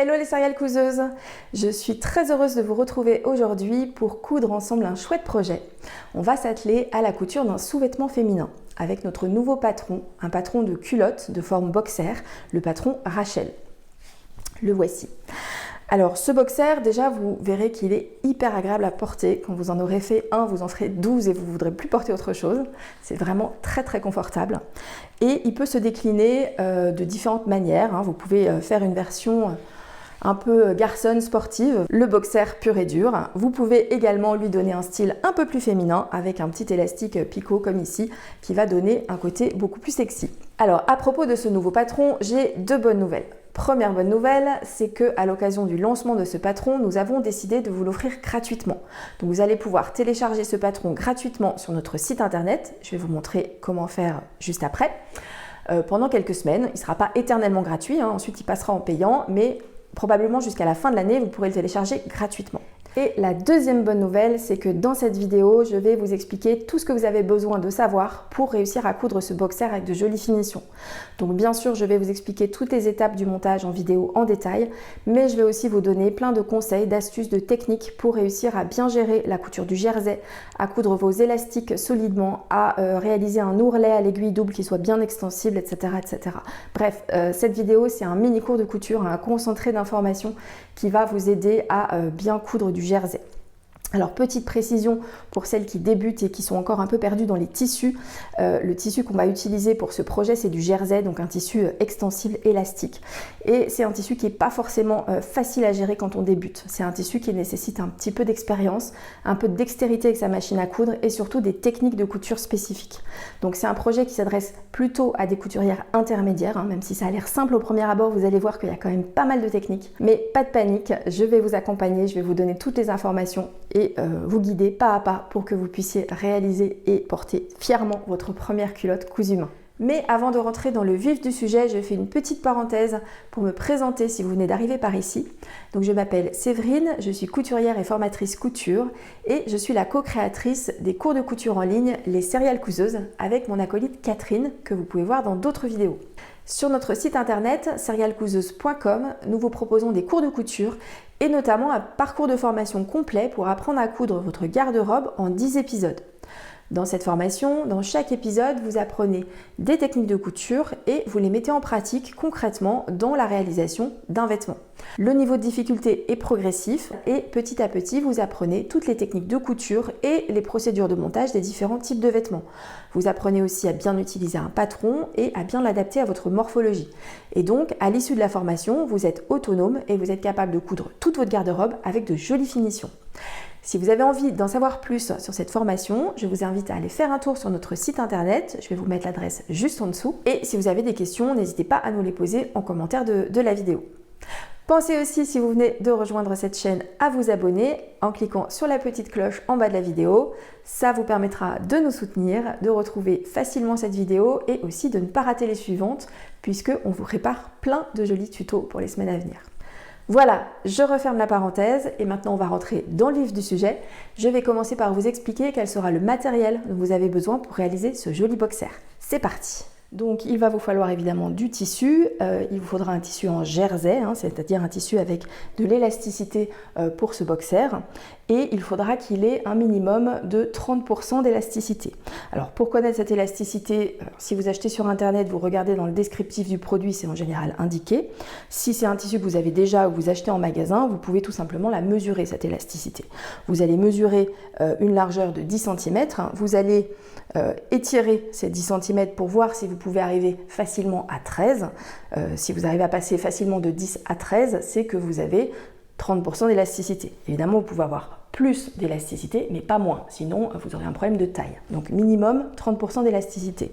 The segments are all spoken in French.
Hello les serial couseuses! Je suis très heureuse de vous retrouver aujourd'hui pour coudre ensemble un chouette projet. On va s'atteler à la couture d'un sous-vêtement féminin avec notre nouveau patron, un patron de culotte de forme boxer, le patron Rachel. Le voici. Alors ce boxer, déjà vous verrez qu'il est hyper agréable à porter. Quand vous en aurez fait un, vous en ferez 12 et vous ne voudrez plus porter autre chose. C'est vraiment très très confortable. Et il peut se décliner de différentes manières. Vous pouvez faire une version un peu garçonne sportive, le boxer pur et dur. Vous pouvez également lui donner un style un peu plus féminin avec un petit élastique picot comme ici qui va donner un côté beaucoup plus sexy. Alors à propos de ce nouveau patron, j'ai deux bonnes nouvelles. Première bonne nouvelle, c'est qu'à l'occasion du lancement de ce patron, nous avons décidé de vous l'offrir gratuitement. Donc vous allez pouvoir télécharger ce patron gratuitement sur notre site internet. Je vais vous montrer comment faire juste après. Pendant quelques semaines, il ne sera pas éternellement gratuit, ensuite il passera en payant, mais probablement jusqu'à la fin de l'année, vous pourrez le télécharger gratuitement. Et la deuxième bonne nouvelle, c'est que dans cette vidéo, je vais vous expliquer tout ce que vous avez besoin de savoir pour réussir à coudre ce boxer avec de jolies finitions. Donc bien sûr, je vais vous expliquer toutes les étapes du montage en vidéo en détail, mais je vais aussi vous donner plein de conseils, d'astuces, de techniques pour réussir à bien gérer la couture du jersey, à coudre vos élastiques solidement, à réaliser un ourlet à l'aiguille double qui soit bien extensible, etc. etc. Bref, cette vidéo, c'est un mini cours de couture, un concentré d'informations qui va vous aider à bien coudre du jersey. Alors petite précision pour celles qui débutent et qui sont encore un peu perdues dans les tissus, le tissu qu'on va utiliser pour ce projet c'est du jersey, donc un tissu extensible élastique, et c'est un tissu qui n'est pas forcément facile à gérer quand on débute. C'est un tissu qui nécessite un petit peu d'expérience, un peu de dextérité avec sa machine à coudre et surtout des techniques de couture spécifiques. Donc c'est un projet qui s'adresse plutôt à des couturières intermédiaires, même si ça a l'air simple au premier abord, vous allez voir qu'il y a quand même pas mal de techniques, mais pas de panique, je vais vous accompagner, je vais vous donner toutes les informations et vous guider pas à pas pour que vous puissiez réaliser et porter fièrement votre première culotte cousue main. Mais avant de rentrer dans le vif du sujet, je fais une petite parenthèse pour me présenter si vous venez d'arriver par ici. Donc je m'appelle Séverine, je suis couturière et formatrice couture et je suis la co-créatrice des cours de couture en ligne Les Serial Couseuses avec mon acolyte Catherine que vous pouvez voir dans d'autres vidéos. Sur notre site internet serialcouseuse.com, nous vous proposons des cours de couture et notamment un parcours de formation complet pour apprendre à coudre votre garde-robe en 10 épisodes. Dans cette formation, dans chaque épisode, vous apprenez des techniques de couture et vous les mettez en pratique concrètement dans la réalisation d'un vêtement. Le niveau de difficulté est progressif et petit à petit, vous apprenez toutes les techniques de couture et les procédures de montage des différents types de vêtements. Vous apprenez aussi à bien utiliser un patron et à bien l'adapter à votre morphologie. Et donc, à l'issue de la formation, vous êtes autonome et vous êtes capable de coudre toute votre garde-robe avec de jolies finitions. Si vous avez envie d'en savoir plus sur cette formation, je vous invite à aller faire un tour sur notre site internet. Je vais vous mettre l'adresse juste en dessous. Et si vous avez des questions, n'hésitez pas à nous les poser en commentaire de la vidéo. Pensez aussi, si vous venez de rejoindre cette chaîne, à vous abonner en cliquant sur la petite cloche en bas de la vidéo. Ça vous permettra de nous soutenir, de retrouver facilement cette vidéo et aussi de ne pas rater les suivantes puisqu'on vous prépare plein de jolis tutos pour les semaines à venir. Voilà, je referme la parenthèse et maintenant on va rentrer dans le vif du sujet. Je vais commencer par vous expliquer quel sera le matériel dont vous avez besoin pour réaliser ce joli boxer. C'est parti! Donc il va vous falloir évidemment du tissu, il vous faudra un tissu en jersey, c'est-à-dire un tissu avec de l'élasticité pour ce boxer, et il faudra qu'il ait un minimum de 30% d'élasticité. Alors pour connaître cette élasticité, si vous achetez sur internet, vous regardez dans le descriptif du produit, c'est en général indiqué. Si c'est un tissu que vous avez déjà ou vous achetez en magasin, vous pouvez tout simplement la mesurer, cette élasticité. Vous allez mesurer une largeur de 10 cm, vous allez étirer ces 10 cm pour voir si vous pouvez arriver facilement à 13. Si vous arrivez à passer facilement de 10 à 13, c'est que vous avez 30% d'élasticité. Évidemment, vous pouvez avoir plus d'élasticité, mais pas moins, sinon vous aurez un problème de taille. Donc minimum 30% d'élasticité.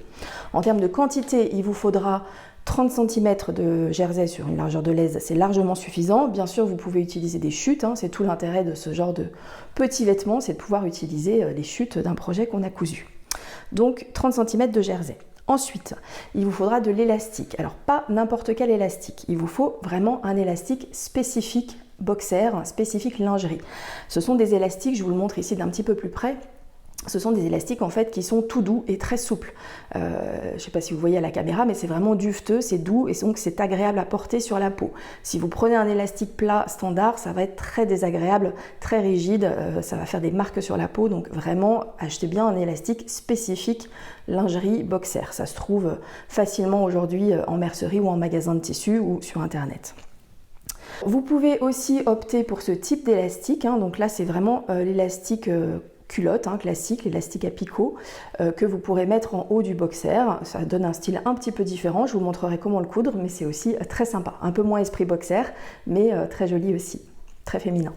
En termes de quantité, il vous faudra 30 cm de jersey sur une largeur de laise, c'est largement suffisant. Bien sûr, vous pouvez utiliser des chutes, c'est tout l'intérêt de ce genre de petits vêtements, c'est de pouvoir utiliser les chutes d'un projet qu'on a cousu. Donc 30 cm de jersey. Ensuite, il vous faudra de l'élastique. Alors pas n'importe quel élastique, il vous faut vraiment un élastique spécifique boxer, spécifique lingerie. Ce sont des élastiques, je vous le montre ici d'un petit peu plus près, Ce sont des élastiques en fait qui sont tout doux et très souples. Je ne sais pas si vous voyez à la caméra, mais c'est vraiment duveteux, c'est doux et donc c'est agréable à porter sur la peau. Si vous prenez un élastique plat standard, ça va être très désagréable, très rigide, ça va faire des marques sur la peau. Donc vraiment, achetez bien un élastique spécifique lingerie boxer. Ça se trouve facilement aujourd'hui en mercerie ou en magasin de tissus ou sur internet. Vous pouvez aussi opter pour ce type d'élastique, hein. Donc là c'est vraiment l'élastique culotte classique, l'élastique à picot que vous pourrez mettre en haut du boxer. Ça donne un style un petit peu différent, je vous montrerai comment le coudre, mais c'est aussi très sympa. Un peu moins esprit boxer, mais très joli aussi, très féminin.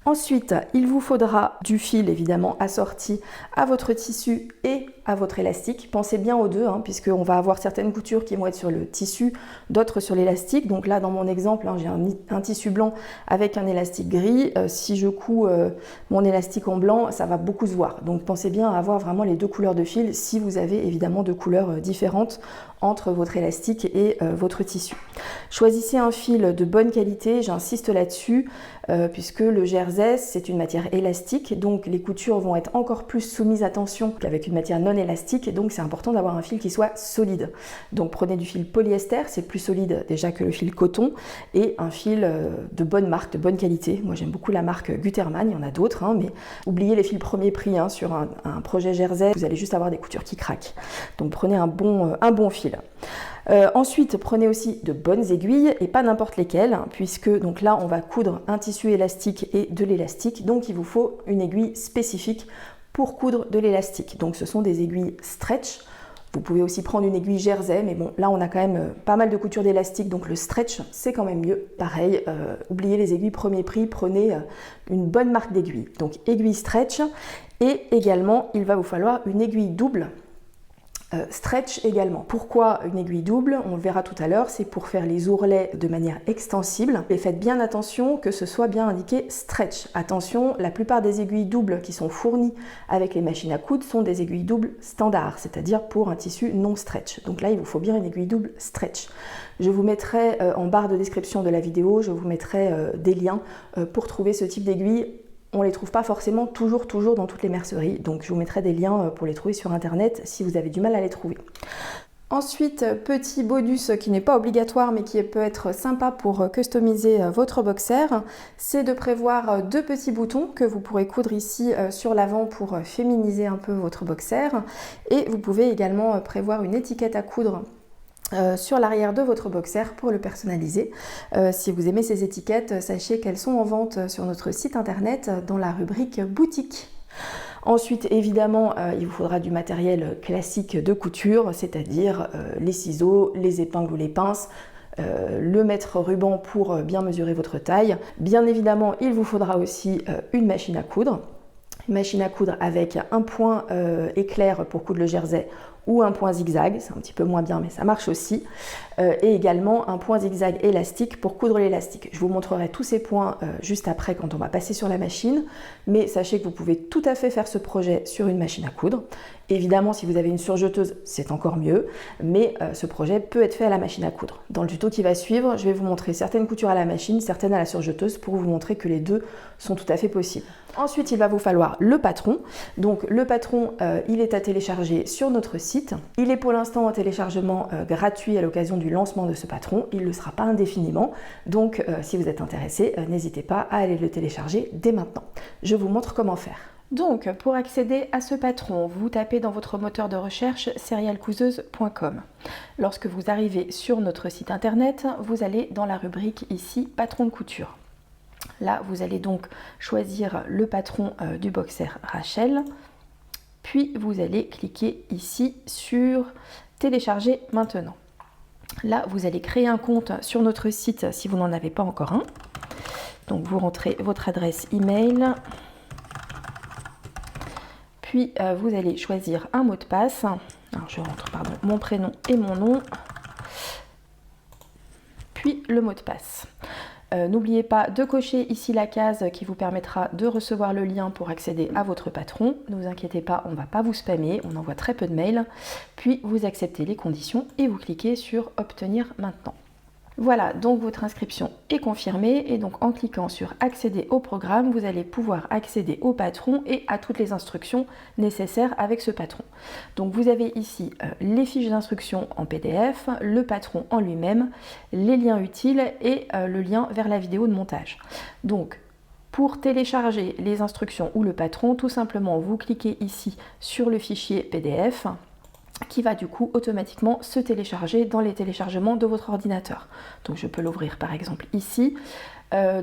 Ensuite, il vous faudra du fil évidemment assorti à votre tissu et à votre élastique. Pensez bien aux deux, puisqu'on va avoir certaines coutures qui vont être sur le tissu, d'autres sur l'élastique. Donc là, dans mon exemple, j'ai un tissu blanc avec un élastique gris. Si je couds mon élastique en blanc, ça va beaucoup se voir. Donc pensez bien à avoir vraiment les deux couleurs de fil si vous avez évidemment deux couleurs différentes entre votre élastique et votre tissu. Choisissez un fil de bonne qualité, j'insiste là-dessus, puisque le jersey c'est une matière élastique, donc les coutures vont être encore plus soumises à tension qu'avec une matière non élastique, et donc c'est important d'avoir un fil qui soit solide. Donc prenez du fil polyester, c'est plus solide déjà que le fil coton, et un fil de bonne marque, de bonne qualité. Moi j'aime beaucoup la marque Gutermann, il y en a d'autres, mais oubliez les fils premier prix sur un projet jersey, vous allez juste avoir des coutures qui craquent. Donc prenez un bon fil. Ensuite, prenez aussi de bonnes aiguilles et pas n'importe lesquelles, puisque donc là on va coudre un tissu élastique et de l'élastique, donc il vous faut une aiguille spécifique pour coudre de l'élastique. Donc ce sont des aiguilles stretch. Vous pouvez aussi prendre une aiguille jersey, mais bon là on a quand même pas mal de coutures d'élastique, donc le stretch c'est quand même mieux. Pareil, oubliez les aiguilles premier prix, prenez une bonne marque d'aiguille. Donc aiguille stretch, et également il va vous falloir une aiguille double. Stretch également. Pourquoi une aiguille double? On le verra tout à l'heure, c'est pour faire les ourlets de manière extensible. Et faites bien attention que ce soit bien indiqué stretch. Attention, la plupart des aiguilles doubles qui sont fournies avec les machines à coudre sont des aiguilles doubles standards, c'est-à-dire pour un tissu non stretch. Donc là, il vous faut bien une aiguille double stretch. Je vous mettrai en barre de description de la vidéo, je vous mettrai des liens pour trouver ce type d'aiguille. On ne les trouve pas forcément toujours dans toutes les merceries, donc je vous mettrai des liens pour les trouver sur internet si vous avez du mal à les trouver. Ensuite, petit bonus qui n'est pas obligatoire mais qui peut être sympa pour customiser votre boxer, c'est de prévoir deux petits boutons que vous pourrez coudre ici sur l'avant pour féminiser un peu votre boxer, et vous pouvez également prévoir une étiquette à coudre sur l'arrière de votre boxer pour le personnaliser. Si vous aimez ces étiquettes, sachez qu'elles sont en vente sur notre site internet dans la rubrique boutique. Ensuite, évidemment, il vous faudra du matériel classique de couture, c'est-à-dire les ciseaux, les épingles ou les pinces, le mètre ruban pour bien mesurer votre taille. Bien évidemment, il vous faudra aussi une machine à coudre. Une machine à coudre avec un point éclair pour coudre le jersey ou un point zigzag, c'est un petit peu moins bien mais ça marche aussi, et également un point zigzag élastique pour coudre l'élastique. Je vous montrerai tous ces points juste après quand on va passer sur la machine, mais sachez que vous pouvez tout à fait faire ce projet sur une machine à coudre. Évidemment, si vous avez une surjeteuse, c'est encore mieux, mais ce projet peut être fait à la machine à coudre. Dans le tuto qui va suivre, je vais vous montrer certaines coutures à la machine, certaines à la surjeteuse, pour vous montrer que les deux sont tout à fait possibles. Ensuite, il va vous falloir le patron. Donc le patron, il est à télécharger sur notre site. Il est pour l'instant en téléchargement gratuit à l'occasion du lancement de ce patron. Il ne le sera pas indéfiniment. Donc si vous êtes intéressé, n'hésitez pas à aller le télécharger dès maintenant. Je vous montre comment faire. Donc, pour accéder à ce patron, vous tapez dans votre moteur de recherche céréalescouseuses.com. Lorsque vous arrivez sur notre site internet, vous allez dans la rubrique ici patron de couture. Là, vous allez donc choisir le patron du boxer Rachel, puis vous allez cliquer ici sur télécharger maintenant. Là, vous allez créer un compte sur notre site si vous n'en avez pas encore un. Donc, vous rentrez votre adresse email. Puis vous allez choisir un mot de passe. Alors je rentre mon prénom et mon nom. Puis le mot de passe. N'oubliez pas de cocher ici la case qui vous permettra de recevoir le lien pour accéder à votre patron. Ne vous inquiétez pas, on ne va pas vous spammer, on envoie très peu de mails. Puis vous acceptez les conditions et vous cliquez sur obtenir maintenant. Voilà, donc votre inscription est confirmée et donc en cliquant sur accéder au programme, vous allez pouvoir accéder au patron et à toutes les instructions nécessaires avec ce patron. Donc vous avez ici les fiches d'instruction en PDF, le patron en lui-même, les liens utiles et le lien vers la vidéo de montage. Donc pour télécharger les instructions ou le patron, tout simplement vous cliquez ici sur le fichier PDF qui va du coup automatiquement se télécharger dans les téléchargements de votre ordinateur. Donc je peux l'ouvrir par exemple ici.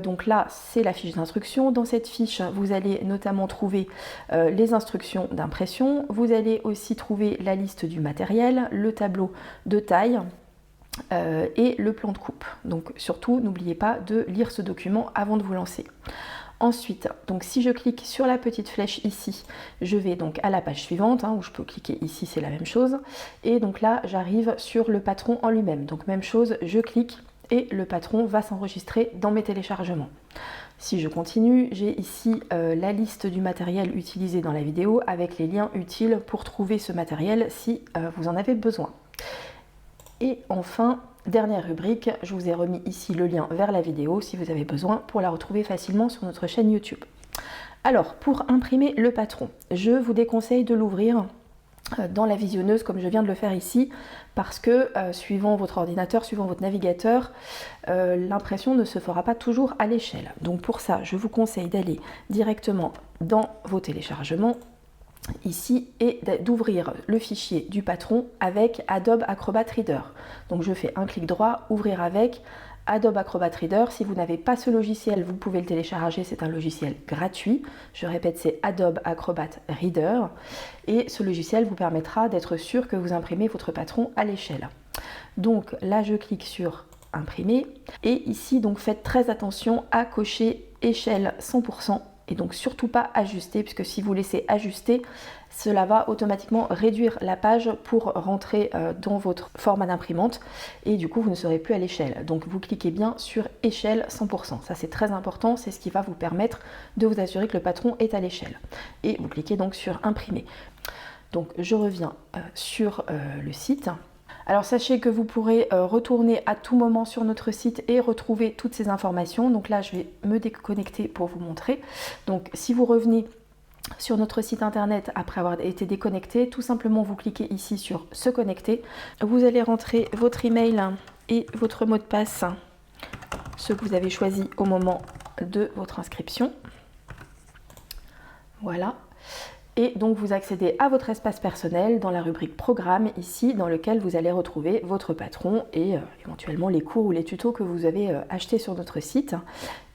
Donc là c'est la fiche d'instruction. Dans cette fiche vous allez notamment trouver les instructions d'impression. Vous allez aussi trouver la liste du matériel, le tableau de taille et le plan de coupe. Donc surtout n'oubliez pas de lire ce document avant de vous lancer. Ensuite, donc si je clique sur la petite flèche ici, je vais donc à la page suivante, où je peux cliquer ici, c'est la même chose. Et donc là, j'arrive sur le patron en lui-même. Donc même chose, je clique et le patron va s'enregistrer dans mes téléchargements. Si je continue, j'ai ici la liste du matériel utilisé dans la vidéo avec les liens utiles pour trouver ce matériel si vous en avez besoin. Et enfin, dernière rubrique, je vous ai remis ici le lien vers la vidéo si vous avez besoin pour la retrouver facilement sur notre chaîne YouTube. Alors, pour imprimer le patron, je vous déconseille de l'ouvrir dans la visionneuse comme je viens de le faire ici parce que suivant votre ordinateur, suivant votre navigateur, l'impression ne se fera pas toujours à l'échelle. Donc pour ça, je vous conseille d'aller directement dans vos téléchargements ici et d'ouvrir le fichier du patron avec Adobe Acrobat Reader. Donc je fais un clic droit, ouvrir avec Adobe Acrobat Reader. Si vous n'avez pas ce logiciel, vous pouvez le télécharger, c'est un logiciel gratuit. Je répète, c'est Adobe Acrobat Reader et ce logiciel vous permettra d'être sûr que vous imprimez votre patron à l'échelle. Donc là je clique sur imprimer et ici donc faites très attention à cocher échelle 100%. Et donc surtout pas ajuster, puisque si vous laissez ajuster, cela va automatiquement réduire la page pour rentrer dans votre format d'imprimante et du coup vous ne serez plus à l'échelle. Donc vous cliquez bien sur échelle 100%, ça c'est très important, c'est ce qui va vous permettre de vous assurer que le patron est à l'échelle. Et vous cliquez donc sur imprimer. Donc je reviens sur le site. Alors sachez que vous pourrez retourner à tout moment sur notre site et retrouver toutes ces informations. Donc là je vais me déconnecter pour vous montrer. Donc si vous revenez sur notre site internet après avoir été déconnecté, tout simplement vous cliquez ici sur se connecter. Vous allez rentrer votre email et votre mot de passe, ce que vous avez choisi au moment de votre inscription. Voilà. Et donc vous accédez à votre espace personnel dans la rubrique programme ici dans lequel vous allez retrouver votre patron et éventuellement les cours ou les tutos que vous avez achetés sur notre site.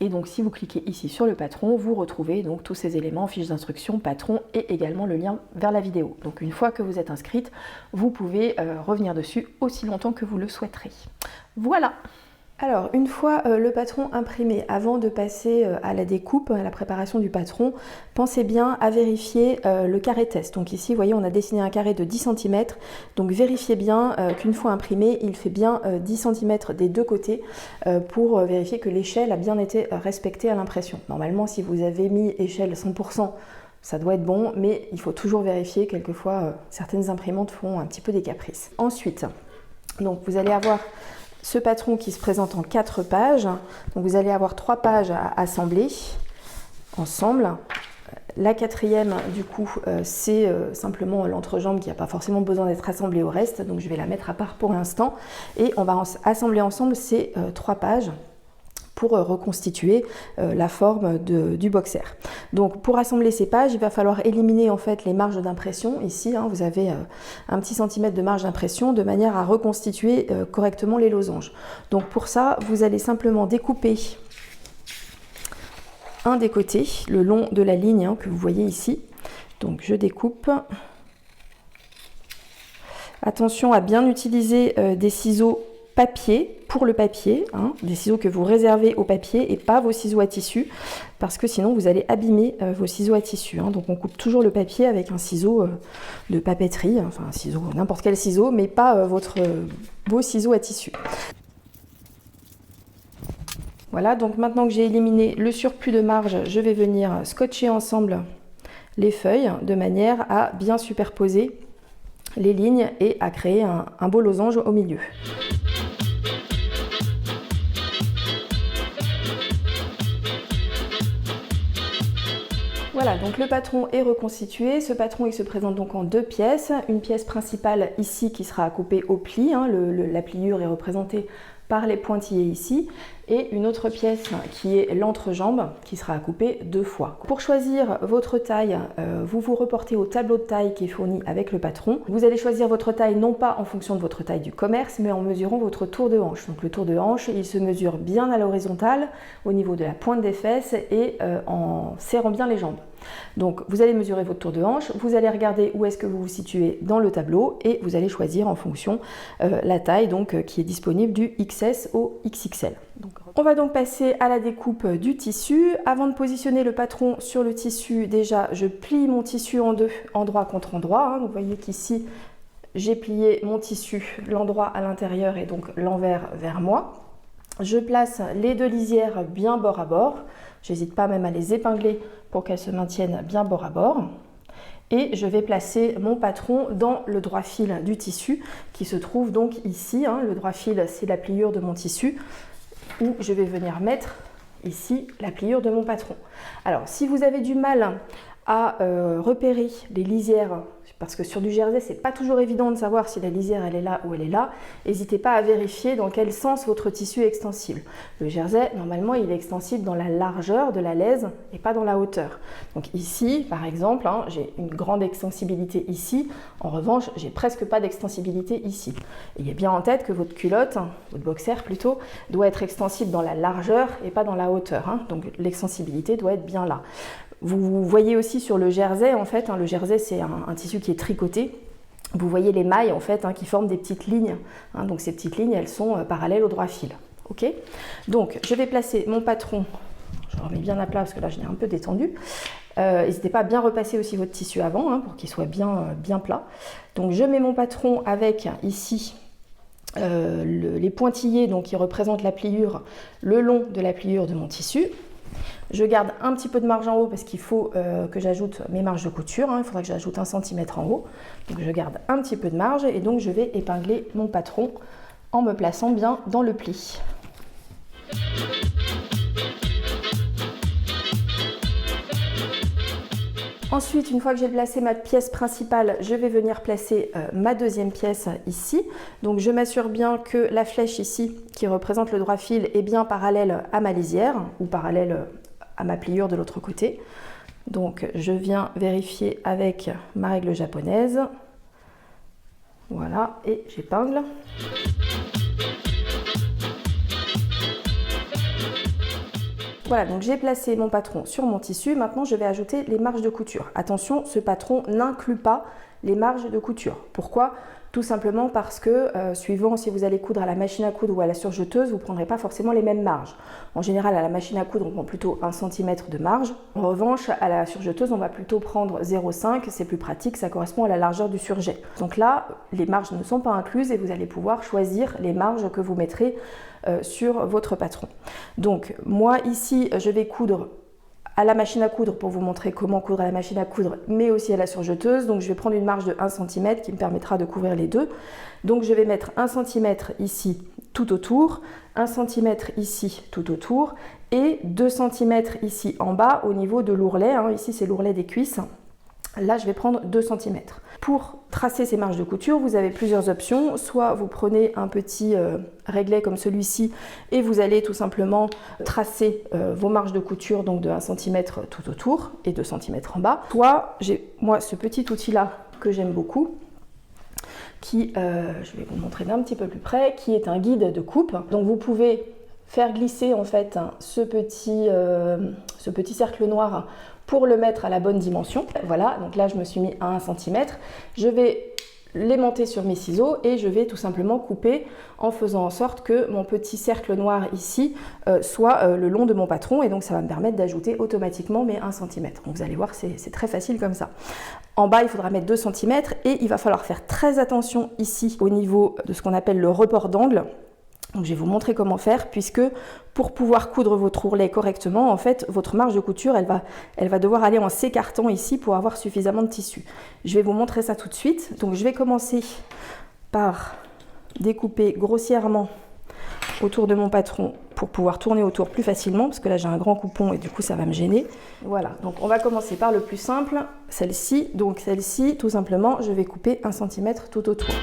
Et donc si vous cliquez ici sur le patron, vous retrouvez donc tous ces éléments, fiches d'instruction, patron et également le lien vers la vidéo. Donc une fois que vous êtes inscrite, vous pouvez revenir dessus aussi longtemps que vous le souhaiterez. Voilà! Alors, une fois le patron imprimé, avant de passer à la découpe, à la préparation du patron, pensez bien à vérifier le carré test. Donc ici, vous voyez, on a dessiné un carré de 10 cm. Donc vérifiez bien qu'une fois imprimé, il fait bien 10 cm des deux côtés pour vérifier que l'échelle a bien été respectée à l'impression. Normalement, si vous avez mis échelle 100%, ça doit être bon, mais il faut toujours vérifier. Quelquefois, certaines imprimantes font un petit peu des caprices. Ensuite, donc vous allez avoir ce patron qui se présente en 4 pages. Donc vous allez avoir 3 pages à assembler ensemble. La quatrième, du coup, c'est simplement l'entrejambe qui n'a pas forcément besoin d'être assemblée au reste. Donc je vais la mettre à part pour l'instant. Et on va assembler ensemble ces 3 pages pour reconstituer la forme du boxer. Donc pour assembler ces pages, il va falloir éliminer en fait les marges d'impression. Ici, vous avez un petit centimètre de marge d'impression de manière à reconstituer correctement les losanges. Donc pour ça, vous allez simplement découper un des côtés, le long de la ligne que vous voyez ici. Donc je découpe. Attention à bien utiliser des ciseaux papier pour le papier, des ciseaux que vous réservez au papier et pas vos ciseaux à tissu parce que sinon vous allez abîmer vos ciseaux à tissu. Donc on coupe toujours le papier avec un ciseau de papeterie, enfin un ciseau, n'importe quel ciseau, mais pas vos ciseaux à tissu. Voilà, donc maintenant que j'ai éliminé le surplus de marge, je vais venir scotcher ensemble les feuilles de manière à bien superposer les lignes et à créer un beau losange au milieu. Voilà, donc le patron est reconstitué. Ce patron, il se présente donc en deux pièces. Une pièce principale ici qui sera à couper au pli. Hein, la pliure est représentée par les pointillés ici. Et une autre pièce qui est l'entrejambe qui sera à couper deux fois. Pour choisir votre taille, vous vous reportez au tableau de taille qui est fourni avec le patron. Vous allez choisir votre taille non pas en fonction de votre taille du commerce, mais en mesurant votre tour de hanche. Donc le tour de hanche, il se mesure bien à l'horizontale, au niveau de la pointe des fesses et en serrant bien les jambes. Donc vous allez mesurer votre tour de hanche, vous allez regarder où est-ce que vous vous situez dans le tableau et vous allez choisir en fonction la taille donc, qui est disponible du XS au XXL. On va donc passer à la découpe du tissu. Avant de positionner le patron sur le tissu, déjà je plie mon tissu en deux, endroit contre endroit. Hein. Vous voyez qu'ici j'ai plié mon tissu, l'endroit à l'intérieur et donc l'envers vers moi. Je place les deux lisières bien bord à bord. J'hésite pas même à les épingler pour qu'elles se maintiennent bien bord à bord. Et je vais placer mon patron dans le droit fil du tissu qui se trouve donc ici. Hein. Le droit fil, c'est la pliure de mon tissu où je vais venir mettre ici la pliure de mon patron. Alors, si vous avez du mal à repérer les lisières, parce que sur du jersey, c'est pas toujours évident de savoir si la lisière elle est là ou elle est là, n'hésitez pas à vérifier dans quel sens votre tissu est extensible. Le jersey, normalement, il est extensible dans la largeur de la laise et pas dans la hauteur. Donc ici, par exemple, hein, j'ai une grande extensibilité ici. En revanche, j'ai presque pas d'extensibilité ici. Ayez bien en tête que votre culotte, votre boxer plutôt, doit être extensible dans la largeur et pas dans la hauteur. Hein. Donc l'extensibilité doit être bien là. Vous voyez aussi sur le jersey, en fait, hein, le jersey c'est un tissu qui est tricoté. Vous voyez les mailles en fait hein, qui forment des petites lignes. Hein, donc ces petites lignes, elles sont parallèles au droit fil. Ok. Donc je vais placer mon patron. Je le remets bien à plat parce que là je l'ai un peu détendu. N'hésitez pas à bien repasser aussi votre tissu avant hein, pour qu'il soit bien plat. Donc je mets mon patron avec ici les pointillés donc, qui représentent la pliure, le long de la pliure de mon tissu. Je garde un petit peu de marge en haut parce qu'il faut que j'ajoute mes marges de couture. Hein. Il faudra que j'ajoute 1 cm en haut. Donc je garde un petit peu de marge et donc je vais épingler mon patron en me plaçant bien dans le pli. Ensuite, une fois que j'ai placé ma pièce principale, je vais venir placer ma deuxième pièce ici. Donc je m'assure bien que la flèche ici, qui représente le droit fil, est bien parallèle à ma lisière ou parallèle à ma pliure de l'autre côté. Donc je viens vérifier avec ma règle japonaise. Voilà, et j'épingle. Voilà, donc j'ai placé mon patron sur mon tissu. Maintenant, je vais ajouter les marges de couture. Attention, ce patron n'inclut pas les marges de couture. Pourquoi ? Tout simplement parce que, suivant si vous allez coudre à la machine à coudre ou à la surjeteuse, vous ne prendrez pas forcément les mêmes marges. En général, à la machine à coudre, on prend plutôt 1 cm de marge. En revanche, à la surjeteuse, on va plutôt prendre 0,5. C'est plus pratique, ça correspond à la largeur du surjet. Donc là, les marges ne sont pas incluses et vous allez pouvoir choisir les marges que vous mettrez sur votre patron. Donc moi, ici, je vais coudre à la machine à coudre pour vous montrer comment coudre à la machine à coudre, mais aussi à la surjeteuse. Donc je vais prendre une marge de 1 cm qui me permettra de couvrir les deux. Donc je vais mettre 1 cm ici tout autour, 1 cm ici tout autour et 2 cm ici en bas au niveau de l'ourlet. Hein. Ici c'est l'ourlet des cuisses. Là, je vais prendre 2 cm. Pour tracer ces marges de couture, vous avez plusieurs options. Soit vous prenez un petit réglet comme celui-ci et vous allez tout simplement tracer vos marges de couture donc de 1 cm tout autour et 2 cm en bas. Soit j'ai moi ce petit outil-là que j'aime beaucoup, qui, je vais vous montrer d'un petit peu plus près, qui est un guide de coupe. Donc vous pouvez faire glisser en fait ce petit cercle noir pour le mettre à la bonne dimension. Voilà, donc là je me suis mis à 1 cm. Je vais l'aimanter sur mes ciseaux et je vais tout simplement couper en faisant en sorte que mon petit cercle noir ici soit le long de mon patron et donc ça va me permettre d'ajouter automatiquement mes 1 cm. Donc vous allez voir, c'est très facile comme ça. En bas, il faudra mettre 2 cm et il va falloir faire très attention ici au niveau de ce qu'on appelle le report d'angle. Donc je vais vous montrer comment faire puisque pour pouvoir coudre votre ourlet correctement, en fait, votre marge de couture, elle va devoir aller en s'écartant ici pour avoir suffisamment de tissu. Je vais vous montrer ça tout de suite. Donc je vais commencer par découper grossièrement autour de mon patron pour pouvoir tourner autour plus facilement, parce que là j'ai un grand coupon et du coup ça va me gêner. Voilà, donc on va commencer par le plus simple, celle-ci. Donc celle-ci, tout simplement, je vais couper 1 cm tout autour.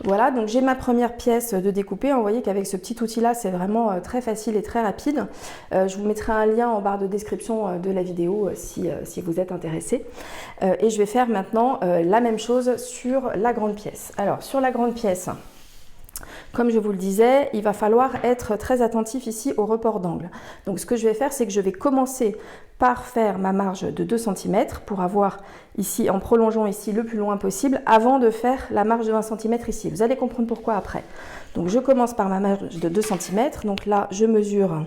Voilà, donc j'ai ma première pièce de découper. Vous voyez qu'avec ce petit outil-là, c'est vraiment très facile et très rapide. Je vous mettrai un lien en barre de description de la vidéo si vous êtes intéressé. Et je vais faire maintenant la même chose sur la grande pièce. Alors, sur la grande pièce, comme je vous le disais, il va falloir être très attentif ici au report d'angle. Donc ce que je vais faire, c'est que je vais commencer par faire ma marge de 2 cm pour avoir ici, en prolongeant ici le plus loin possible, avant de faire la marge de 1 cm ici. Vous allez comprendre pourquoi après. Donc je commence par ma marge de 2 cm. Donc là, je mesure,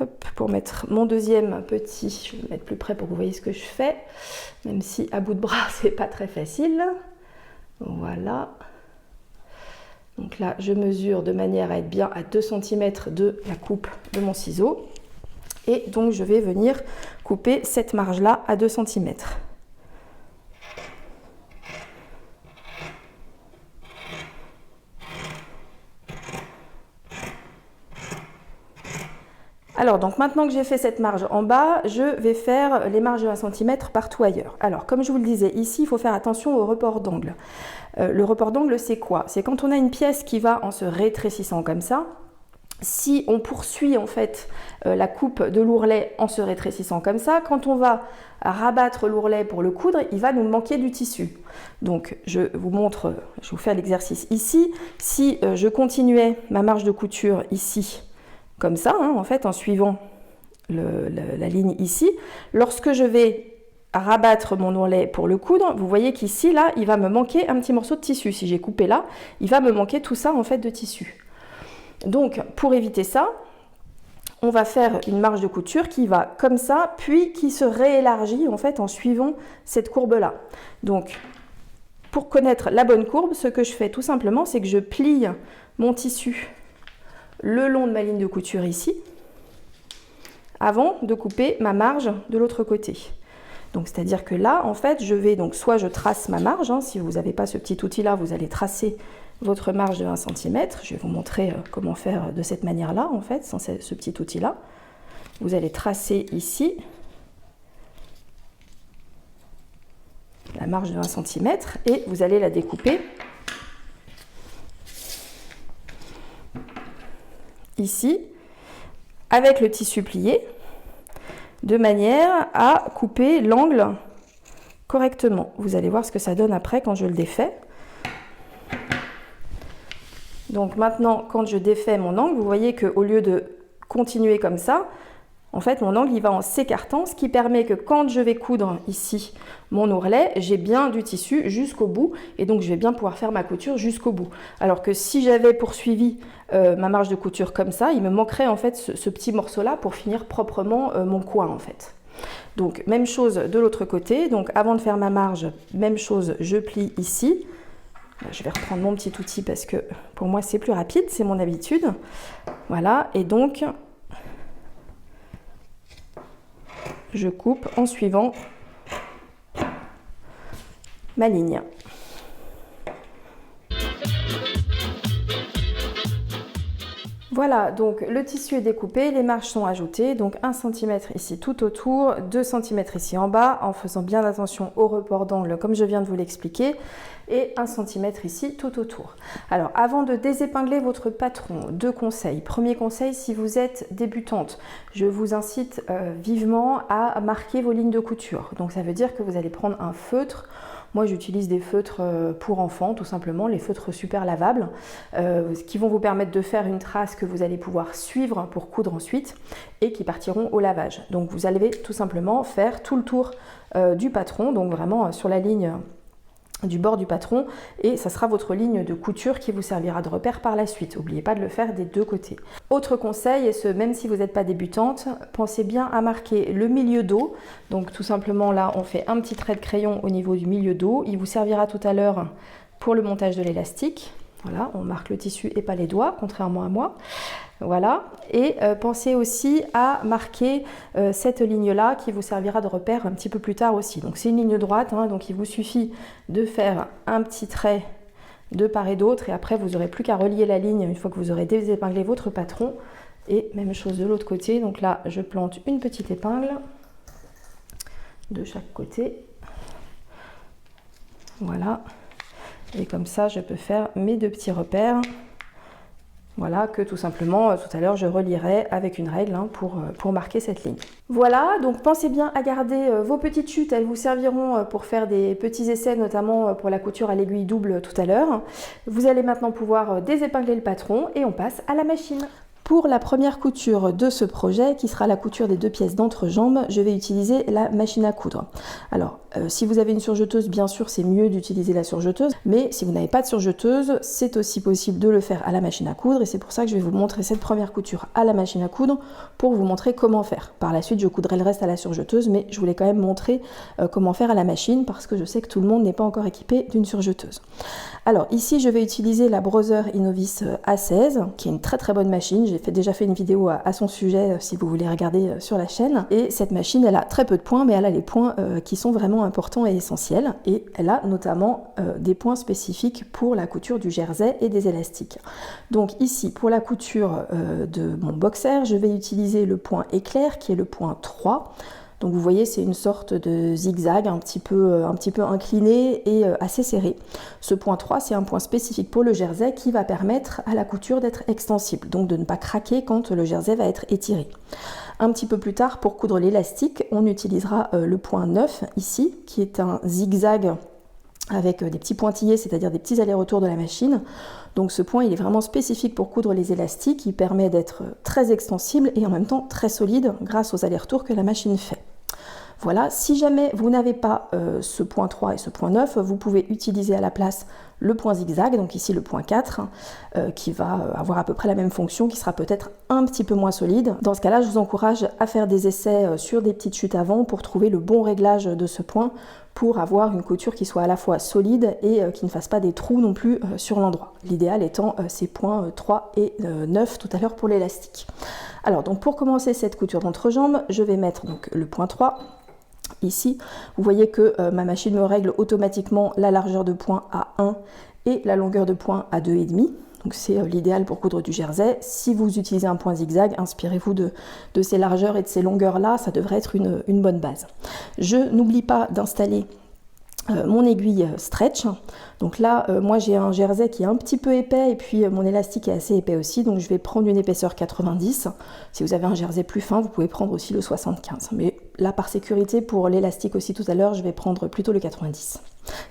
hop, pour mettre mon deuxième petit, je vais le mettre plus près pour que vous voyez ce que je fais, même si à bout de bras, c'est pas très facile. Voilà. Donc là, je mesure de manière à être bien à 2 cm de la coupe de mon ciseau. Et donc, je vais venir couper cette marge-là à 2 cm. Alors, donc maintenant que j'ai fait cette marge en bas, je vais faire les marges de 1 cm partout ailleurs. Alors, comme je vous le disais, ici, il faut faire attention au report d'angle. Le report d'angle, c'est quoi? C'est quand on a une pièce qui va en se rétrécissant comme ça. Si on poursuit en fait la coupe de l'ourlet en se rétrécissant comme ça, quand on va rabattre l'ourlet pour le coudre, il va nous manquer du tissu. Donc je vous montre, je vous fais l'exercice ici. Si je continuais ma marge de couture ici, comme ça, hein, en fait, en suivant la ligne ici, lorsque je vais rabattre mon ourlet pour le coudre, vous voyez qu'ici, là, il va me manquer un petit morceau de tissu. Si j'ai coupé là, il va me manquer tout ça en fait de tissu. Donc, pour éviter ça, on va faire une marge de couture qui va comme ça, puis qui se réélargit en fait en suivant cette courbe-là. Donc, pour connaître la bonne courbe, ce que je fais tout simplement, c'est que je plie mon tissu le long de ma ligne de couture ici, avant de couper ma marge de l'autre côté. Donc, c'est-à-dire que là, en fait, je vais, donc soit je trace ma marge, hein, si vous n'avez pas ce petit outil-là, vous allez tracer votre marge de 1 cm. Je vais vous montrer comment faire de cette manière-là, en fait, sans ce petit outil-là. Vous allez tracer ici la marge de 1 cm et vous allez la découper ici avec le tissu plié de manière à couper l'angle correctement. Vous allez voir ce que ça donne après quand je le défais. Donc maintenant, quand je défais mon angle, vous voyez qu'au lieu de continuer comme ça, en fait, mon angle il va en s'écartant, ce qui permet que quand je vais coudre ici mon ourlet, j'ai bien du tissu jusqu'au bout et donc je vais bien pouvoir faire ma couture jusqu'au bout. Alors que si j'avais poursuivi ma marge de couture comme ça, il me manquerait en fait ce petit morceau-là pour finir proprement mon coin en fait. Donc même chose de l'autre côté, donc avant de faire ma marge, même chose, je plie ici. Je vais reprendre mon petit outil parce que pour moi c'est plus rapide, c'est mon habitude. Voilà, et donc je coupe en suivant ma ligne. Voilà, donc le tissu est découpé, les marges sont ajoutées, donc 1 cm ici tout autour, 2 cm ici en bas, en faisant bien attention au report d'angle comme je viens de vous l'expliquer, et 1 cm ici tout autour. Alors avant de désépingler votre patron, 2 conseils. Premier conseil, si vous êtes débutante, je vous incite vivement à marquer vos lignes de couture. Donc ça veut dire que vous allez prendre un feutre. Moi, j'utilise des feutres pour enfants, tout simplement, les feutres super lavables, qui vont vous permettre de faire une trace que vous allez pouvoir suivre pour coudre ensuite et qui partiront au lavage. Donc, vous allez tout simplement faire tout le tour du patron, donc vraiment sur la ligne du bord du patron, et ça sera votre ligne de couture qui vous servira de repère par la suite. N'oubliez pas de le faire des deux côtés. Autre conseil, et ce même si vous n'êtes pas débutante, pensez bien à marquer le milieu dos. Donc tout simplement là, on fait un petit trait de crayon au niveau du milieu dos. Il vous servira tout à l'heure pour le montage de l'élastique. Voilà, on marque le tissu et pas les doigts, contrairement à moi. Voilà, et pensez aussi à marquer cette ligne-là qui vous servira de repère un petit peu plus tard aussi. Donc c'est une ligne droite, hein, donc il vous suffit de faire un petit trait de part et d'autre et après vous n'aurez plus qu'à relier la ligne une fois que vous aurez désépinglé votre patron. Et même chose de l'autre côté, donc là je plante une petite épingle de chaque côté. Voilà, et comme ça je peux faire mes deux petits repères. Voilà, que tout simplement, tout à l'heure, je relierai avec une règle hein, pour marquer cette ligne. Voilà, donc pensez bien à garder vos petites chutes, elles vous serviront pour faire des petits essais, notamment pour la couture à l'aiguille double tout à l'heure. Vous allez maintenant pouvoir désépingler le patron et on passe à la machine. Pour la première couture de ce projet, qui sera la couture des deux pièces d'entrejambe, je vais utiliser la machine à coudre. Alors, si vous avez une surjeteuse, bien sûr, c'est mieux d'utiliser la surjeteuse, mais si vous n'avez pas de surjeteuse, c'est aussi possible de le faire à la machine à coudre, et c'est pour ça que je vais vous montrer cette première couture à la machine à coudre, pour vous montrer comment faire. Par la suite, je coudrai le reste à la surjeteuse, mais je voulais quand même montrer comment faire à la machine, parce que je sais que tout le monde n'est pas encore équipé d'une surjeteuse. Alors, ici, je vais utiliser la Brother Innovis A16, qui est une très très bonne machine. J'ai déjà fait une vidéo à son sujet si vous voulez regarder sur la chaîne. Et cette machine, elle a très peu de points, mais elle a les points qui sont vraiment importants et essentiels. Et elle a notamment des points spécifiques pour la couture du jersey et des élastiques. Donc ici, pour la couture de mon boxer, je vais utiliser le point éclair, qui est le point 3. Donc vous voyez, c'est une sorte de zigzag un petit peu incliné et assez serré. Ce point 3, c'est un point spécifique pour le jersey qui va permettre à la couture d'être extensible, donc de ne pas craquer quand le jersey va être étiré. Un petit peu plus tard, pour coudre l'élastique, on utilisera le point 9 ici, qui est un zigzag avec des petits pointillés, c'est-à-dire des petits allers-retours de la machine. Donc ce point, il est vraiment spécifique pour coudre les élastiques, il permet d'être très extensible et en même temps très solide grâce aux allers-retours que la machine fait. Voilà, si jamais vous n'avez pas ce point 3 et ce point 9, vous pouvez utiliser à la place le point zigzag, donc ici le point 4, qui va avoir à peu près la même fonction, qui sera peut-être un petit peu moins solide. Dans ce cas-là, je vous encourage à faire des essais sur des petites chutes avant pour trouver le bon réglage de ce point, pour avoir une couture qui soit à la fois solide et qui ne fasse pas des trous non plus sur l'endroit. L'idéal étant ces points 3 et 9 tout à l'heure pour l'élastique. Alors donc pour commencer cette couture d'entrejambe, je vais mettre donc le point 3. Ici, vous voyez que ma machine me règle automatiquement la largeur de point à 1 et la longueur de point à 2,5. Donc c'est l'idéal pour coudre du jersey. Si vous utilisez un point zigzag, inspirez-vous de ces largeurs et de ces longueurs-là, ça devrait être une bonne base. Je n'oublie pas d'installer mon aiguille stretch. Donc là, moi j'ai un jersey qui est un petit peu épais et puis mon élastique est assez épais aussi, donc je vais prendre une épaisseur 90. Si vous avez un jersey plus fin, vous pouvez prendre aussi le 75. Mais là, par sécurité, pour l'élastique aussi tout à l'heure, je vais prendre plutôt le 90.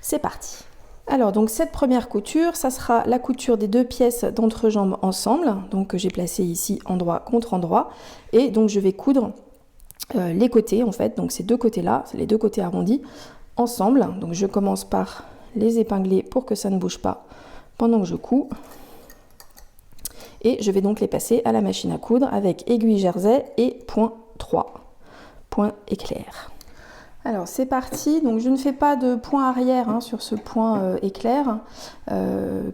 C'est parti! Alors donc cette première couture, ça sera la couture des deux pièces d'entrejambe ensemble, donc que j'ai placé ici endroit contre endroit, et donc je vais coudre les côtés en fait, donc ces deux côtés-là, les deux côtés arrondis, ensemble. Donc je commence par les épingler pour que ça ne bouge pas pendant que je couds. Et je vais donc les passer à la machine à coudre avec aiguille jersey et point 3, point éclair. Alors c'est parti, donc je ne fais pas de point arrière sur ce point éclair,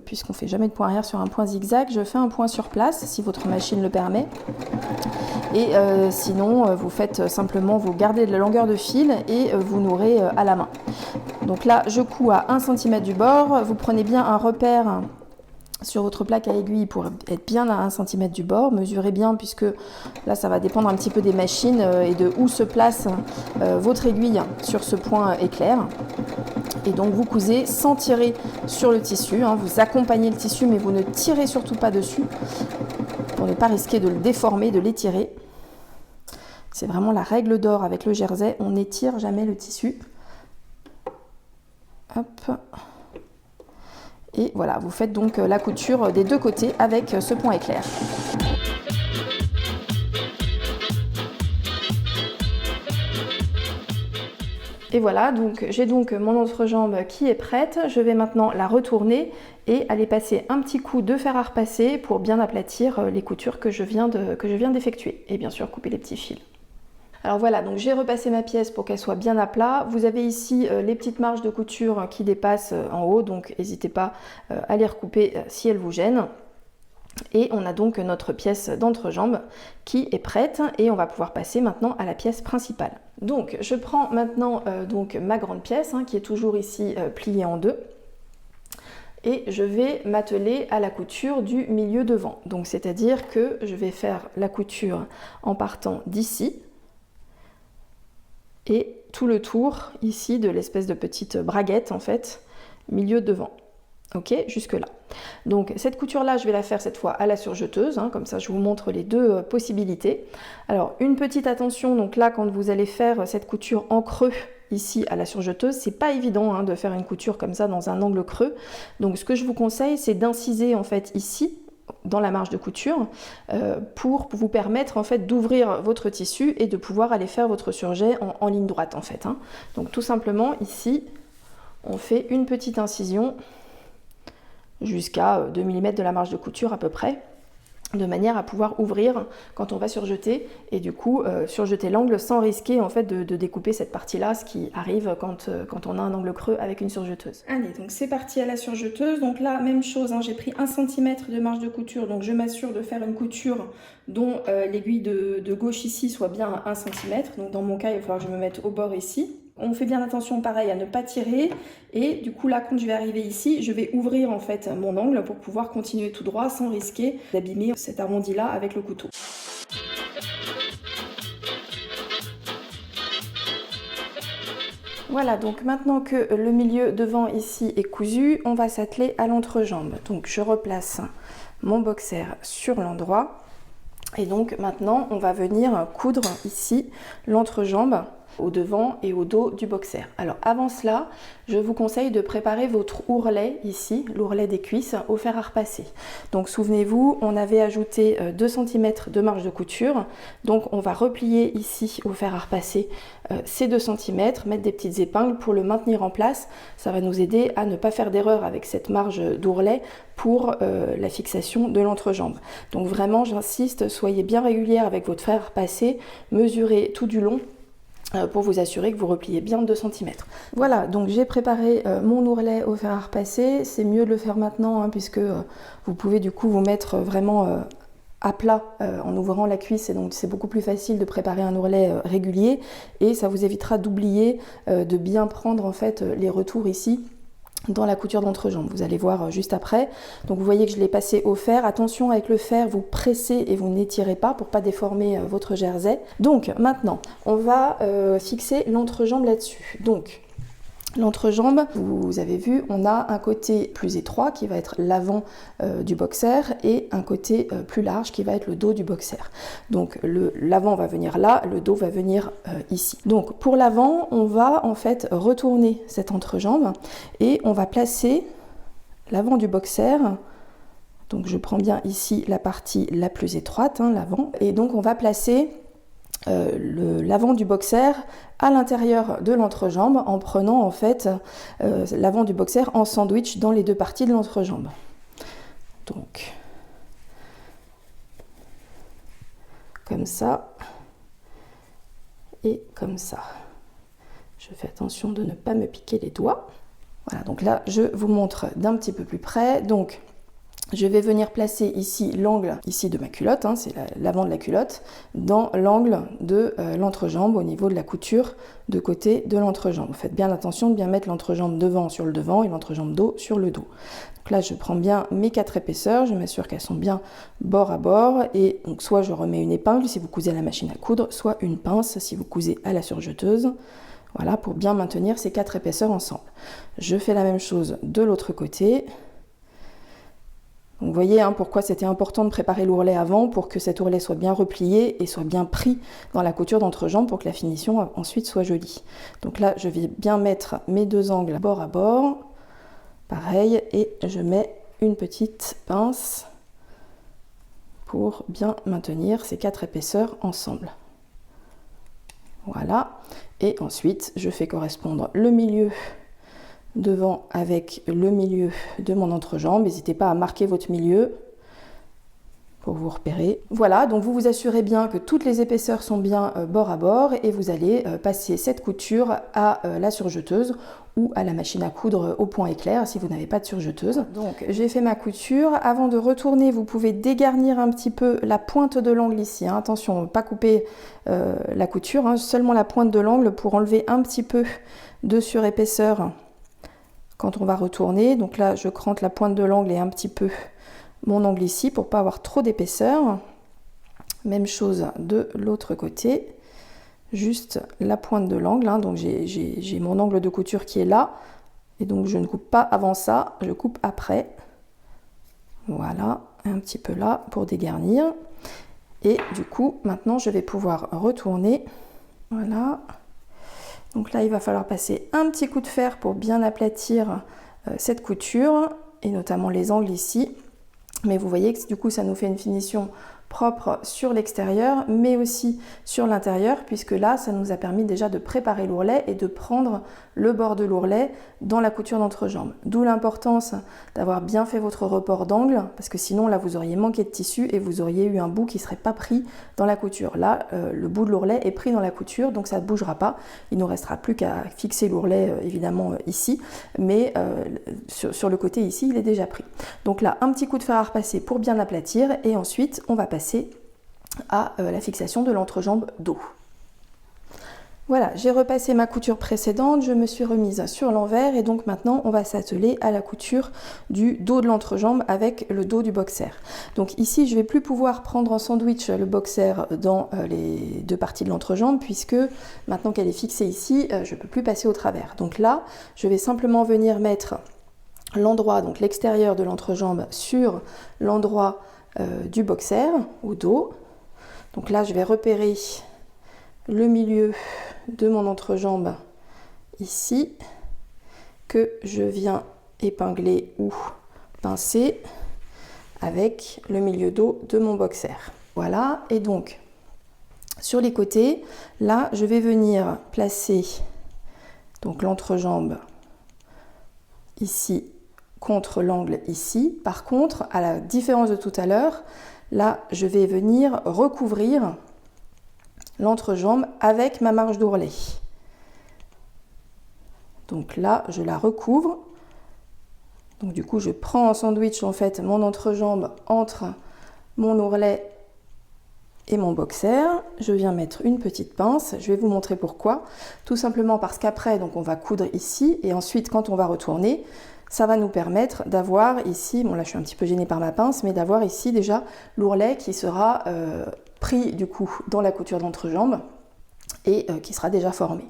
puisqu'on ne fait jamais de point arrière sur un point zigzag. Je fais un point sur place si votre machine le permet. Et sinon, vous faites simplement, vous gardez de la longueur de fil et vous nourrez à la main. Donc là, je couds à 1 cm du bord. Vous prenez bien un repère sur votre plaque à aiguille pour être bien à 1 cm du bord. Mesurez bien, puisque là ça va dépendre un petit peu des machines et de où se place votre aiguille sur ce point éclair. Et donc vous cousez sans tirer sur le tissu, vous accompagnez le tissu mais vous ne tirez surtout pas dessus pour ne pas risquer de le déformer, de l'étirer. C'est vraiment la règle d'or avec le jersey, on n'étire jamais le tissu. Hop. Et voilà, vous faites donc la couture des deux côtés avec ce point éclair. Et voilà, donc j'ai donc mon entrejambe qui est prête. Je vais maintenant la retourner et aller passer un petit coup de fer à repasser pour bien aplatir les coutures que je viens d'effectuer. Et bien sûr couper les petits fils. Alors voilà, donc j'ai repassé ma pièce pour qu'elle soit bien à plat. Vous avez ici les petites marges de couture qui dépassent en haut, donc n'hésitez pas à les recouper si elles vous gênent. Et on a donc notre pièce d'entrejambe qui est prête et on va pouvoir passer maintenant à la pièce principale. Donc je prends maintenant donc ma grande pièce qui est toujours ici pliée en deux et je vais m'atteler à la couture du milieu devant. Donc c'est-à-dire que je vais faire la couture en partant d'ici et tout le tour ici de l'espèce de petite braguette en fait, milieu devant. Ok, jusque là. Donc cette couture là je vais la faire cette fois à la surjeteuse, comme ça je vous montre les deux possibilités. Alors une petite attention, donc là quand vous allez faire cette couture en creux ici à la surjeteuse, c'est pas évident de faire une couture comme ça dans un angle creux. Donc ce que je vous conseille c'est d'inciser en fait ici dans la marge de couture pour vous permettre en fait d'ouvrir votre tissu et de pouvoir aller faire votre surjet en ligne droite en fait. Donc tout simplement ici on fait une petite incision jusqu'à 2 mm de la marge de couture à peu près, de manière à pouvoir ouvrir quand on va surjeter et du coup surjeter l'angle sans risquer en fait de découper cette partie-là, ce qui arrive quand on a un angle creux avec une surjeteuse. Allez, donc c'est parti à la surjeteuse. Donc là, même chose, j'ai pris 1 cm de marge de couture, donc je m'assure de faire une couture dont l'aiguille de gauche ici soit bien à 1 cm. Donc dans mon cas, il va falloir que je me mette au bord ici. On fait bien attention pareil à ne pas tirer et du coup là quand je vais arriver ici je vais ouvrir en fait mon angle pour pouvoir continuer tout droit sans risquer d'abîmer cet arrondi là avec le couteau. Voilà, donc maintenant que le milieu devant ici est cousu, on va s'atteler à l'entrejambe. Donc je replace mon boxer sur l'endroit et donc maintenant on va venir coudre ici l'entrejambe au devant et au dos du boxer. Alors avant cela, je vous conseille de préparer votre ourlet ici, l'ourlet des cuisses, au fer à repasser. Donc souvenez-vous, on avait ajouté 2 cm de marge de couture, donc on va replier ici au fer à repasser ces 2 cm, mettre des petites épingles pour le maintenir en place. Ça va nous aider à ne pas faire d'erreur avec cette marge d'ourlet pour la fixation de l'entrejambe. Donc vraiment, j'insiste, soyez bien régulière avec votre fer à repasser, mesurez tout du long pour vous assurer que vous repliez bien 2 cm. Voilà, donc j'ai préparé mon ourlet au fer à repasser. C'est mieux de le faire maintenant puisque vous pouvez du coup vous mettre vraiment à plat en ouvrant la cuisse et donc c'est beaucoup plus facile de préparer un ourlet régulier et ça vous évitera d'oublier de bien prendre en fait les retours ici dans la couture d'entrejambe, vous allez voir juste après. Donc vous voyez que je l'ai passé au fer. Attention avec le fer, vous pressez et vous n'étirez pas pour pas déformer votre jersey. Donc maintenant, on va fixer l'entrejambe là-dessus. Donc l'entrejambe, vous avez vu, on a un côté plus étroit qui va être l'avant du boxer et un côté plus large qui va être le dos du boxer. Donc l'avant va venir là, le dos va venir ici. Donc pour l'avant, on va en fait retourner cette entrejambe et on va placer l'avant du boxer. Donc je prends bien ici la partie la plus étroite, l'avant, et donc on va placer l'avant du boxer à l'intérieur de l'entrejambe en prenant en fait l'avant du boxer en sandwich dans les deux parties de l'entrejambe. Donc comme ça et comme ça. Je fais attention de ne pas me piquer les doigts. Voilà, donc là je vous montre d'un petit peu plus près. Donc je vais venir placer ici l'angle ici de ma culotte, c'est l'avant de la culotte, dans l'angle de l'entrejambe au niveau de la couture de côté de l'entrejambe. Faites bien attention de bien mettre l'entrejambe devant sur le devant et l'entrejambe dos sur le dos. Donc là je prends bien mes 4 épaisseurs, je m'assure qu'elles sont bien bord à bord et donc soit je remets une épingle si vous cousez à la machine à coudre, soit une pince si vous cousez à la surjeteuse. Voilà, pour bien maintenir ces 4 épaisseurs ensemble. Je fais la même chose de l'autre côté. Donc vous voyez pourquoi c'était important de préparer l'ourlet avant, pour que cet ourlet soit bien replié et soit bien pris dans la couture d'entrejambe pour que la finition ensuite soit jolie. Donc là, je vais bien mettre mes 2 angles bord à bord, pareil, et je mets une petite pince pour bien maintenir ces 4 épaisseurs ensemble. Voilà, et ensuite je fais correspondre le milieu devant avec le milieu de mon entrejambe. N'hésitez pas à marquer votre milieu. pour vous repérer. Voilà, donc vous vous assurez bien que toutes les épaisseurs sont bien bord à bord et vous allez passer cette couture à la surjeteuse ou à la machine à coudre au point éclair si vous n'avez pas de surjeteuse. Donc j'ai fait ma couture. Avant de retourner, vous pouvez dégarnir un petit peu la pointe de l'angle ici. Hein. Attention, pas couper la couture, hein, seulement la pointe de l'angle pour enlever un petit peu de surépaisseur quand on va retourner. Donc là, je crante la pointe de l'angle et un petit peu mon angle ici pour pas avoir trop d'épaisseur. Même chose de l'autre côté, juste la pointe de l'angle, hein. Donc j'ai mon angle de couture qui est là et donc je ne coupe pas avant ça, je coupe après. Voilà, un petit peu là pour dégarnir et du coup maintenant je vais pouvoir retourner. Voilà, donc là il va falloir passer un petit coup de fer pour bien aplatir cette couture et notamment les angles ici. Mais vous voyez que du coup ça nous fait une finition propre sur l'extérieur mais aussi sur l'intérieur, puisque là ça nous a permis déjà de préparer l'ourlet et de prendre le bord de l'ourlet dans la couture d'entrejambe. D'où l'importance d'avoir bien fait votre report d'angle, parce que sinon là vous auriez manqué de tissu et vous auriez eu un bout qui ne serait pas pris dans la couture. Là le bout de l'ourlet est pris dans la couture, donc ça ne bougera pas. Il ne nous restera plus qu'à fixer l'ourlet évidemment ici, mais sur le côté ici il est déjà pris. Donc là un petit coup de fer à repasser pour bien aplatir et ensuite on va passer à la fixation de l'entrejambe dos. Voilà, j'ai repassé ma couture précédente, je me suis remise sur l'envers et donc maintenant on va s'atteler à la couture du dos de l'entrejambe avec le dos du boxer. Donc ici je ne vais plus pouvoir prendre en sandwich le boxer dans les deux parties de l'entrejambe puisque maintenant qu'elle est fixée ici, je ne peux plus passer au travers. Donc là, je vais simplement venir mettre l'endroit, donc l'extérieur de l'entrejambe sur l'endroit du boxer au dos. Donc là je vais repérer le milieu de mon entrejambe ici que je viens épingler ou pincer avec le milieu dos de mon boxer. Voilà, et donc sur les côtés, là je vais venir placer donc l'entrejambe ici contre l'angle ici. Par contre, à la différence de tout à l'heure, là je vais venir recouvrir l'entrejambe avec ma marge d'ourlet. Donc là je la recouvre. Donc du coup je prends en sandwich en fait mon entrejambe entre mon ourlet et mon boxer. Je viens mettre une petite pince, je vais vous montrer pourquoi. Tout simplement parce qu'après donc on va coudre ici et ensuite quand on va retourner, ça va nous permettre d'avoir ici, bon là je suis un petit peu gênée par ma pince, mais d'avoir ici déjà l'ourlet qui sera pris du coup dans la couture d'entrejambe et qui sera déjà formé.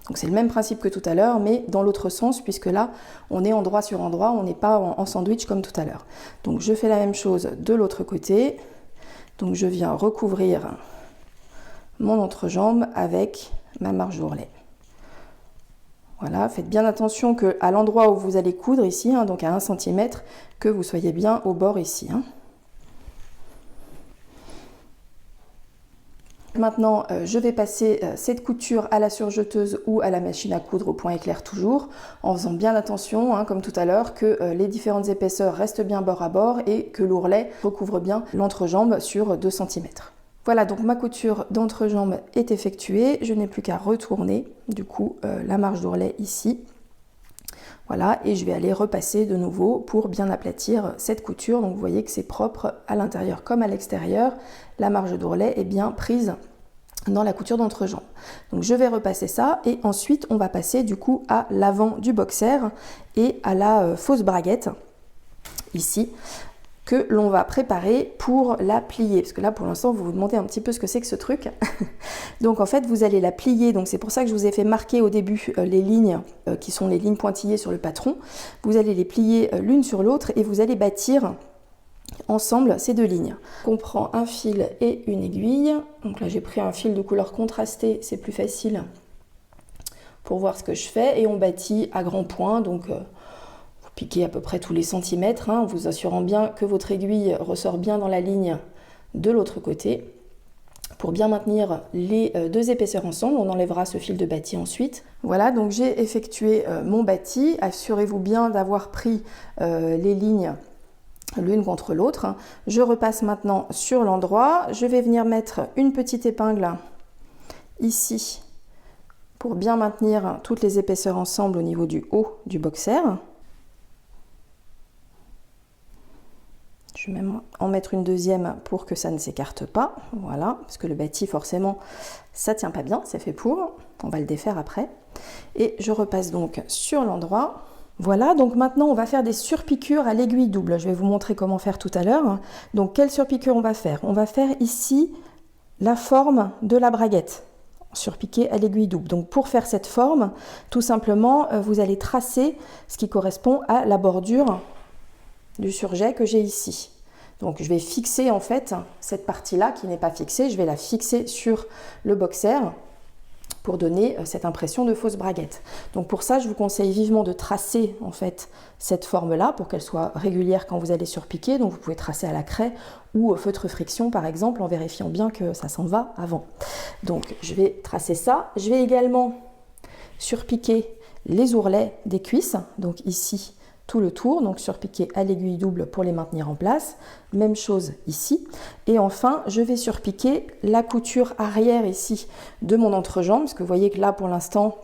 Donc c'est le même principe que tout à l'heure, mais dans l'autre sens, puisque là on est endroit sur endroit, on n'est pas en sandwich comme tout à l'heure. Donc je fais la même chose de l'autre côté. Donc je viens recouvrir mon entrejambe avec ma marge d'ourlet. Voilà, faites bien attention qu'à l'endroit où vous allez coudre ici, hein, donc à 1 cm, que vous soyez bien au bord ici. Hein. Maintenant, je vais passer cette couture à la surjeteuse ou à la machine à coudre au point éclair toujours, en faisant bien attention, hein, comme tout à l'heure, que les différentes épaisseurs restent bien bord à bord et que l'ourlet recouvre bien l'entrejambe sur 2 cm. Voilà, donc ma couture d'entrejambe est effectuée, je n'ai plus qu'à retourner du coup la marge d'ourlet ici. Voilà, et je vais aller repasser de nouveau pour bien aplatir cette couture. Donc vous voyez que c'est propre à l'intérieur comme à l'extérieur. La marge d'ourlet est bien prise dans la couture d'entrejambe. Donc je vais repasser ça et ensuite on va passer du coup à l'avant du boxer et à la fausse braguette ici, que l'on va préparer pour la plier. Parce que là, pour l'instant, vous vous demandez un petit peu ce que c'est que ce truc. Donc, en fait, vous allez la plier. Donc, c'est pour ça que je vous ai fait marquer au début les lignes qui sont les lignes pointillées sur le patron. Vous allez les plier l'une sur l'autre et vous allez bâtir ensemble ces deux lignes. On prend un fil et une aiguille. Donc là, j'ai pris un fil de couleur contrastée. C'est plus facile pour voir ce que je fais. Et on bâtit à grands points. Donc, piquez à peu près tous les centimètres, hein, en vous assurant bien que votre aiguille ressort bien dans la ligne de l'autre côté. Pour bien maintenir les deux épaisseurs ensemble, on enlèvera ce fil de bâti ensuite. Voilà, donc j'ai effectué mon bâti. Assurez-vous bien d'avoir pris les lignes l'une contre l'autre. Je repasse maintenant sur l'endroit. Je vais venir mettre une petite épingle ici pour bien maintenir toutes les épaisseurs ensemble au niveau du haut du boxer. Je vais même en mettre une deuxième pour que ça ne s'écarte pas. Voilà, parce que le bâti, forcément, ça tient pas bien, c'est fait pour. On va le défaire après. Et je repasse donc sur l'endroit. Voilà, donc maintenant on va faire des surpiqûres à l'aiguille double. Je vais vous montrer comment faire tout à l'heure. Donc quelle surpiqûre on va faire? On va faire ici la forme de la braguette, surpiquée à l'aiguille double. Donc pour faire cette forme, tout simplement, vous allez tracer ce qui correspond à la bordure du surjet que j'ai ici. Donc je vais fixer en fait cette partie-là qui n'est pas fixée, je vais la fixer sur le boxer pour donner cette impression de fausse braguette. Donc pour ça, je vous conseille vivement de tracer en fait cette forme-là pour qu'elle soit régulière quand vous allez surpiquer. Donc vous pouvez tracer à la craie ou au feutre friction par exemple en vérifiant bien que ça s'en va avant. Donc je vais tracer ça. Je vais également surpiquer les ourlets des cuisses. Donc ici, tout le tour, donc surpiquer à l'aiguille double pour les maintenir en place. Même chose ici. Et enfin, je vais surpiquer la couture arrière ici de mon entrejambe, parce que vous voyez que là, pour l'instant,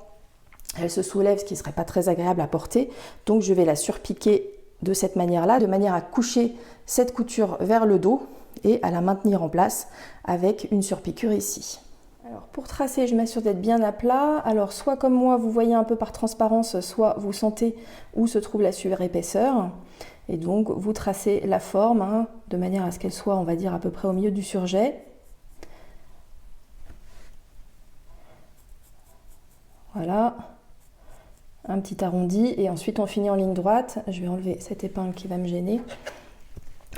elle se soulève, ce qui ne serait pas très agréable à porter. Donc, je vais la surpiquer de cette manière-là, de manière à coucher cette couture vers le dos et à la maintenir en place avec une surpiqûre ici. Alors pour tracer, je m'assure d'être bien à plat. Alors soit comme moi, vous voyez un peu par transparence, soit vous sentez où se trouve la surépaisseur. Et donc vous tracez la forme de manière à ce qu'elle soit, on va dire, à peu près au milieu du surjet. Voilà, un petit arrondi et ensuite on finit en ligne droite. Je vais enlever cette épingle qui va me gêner.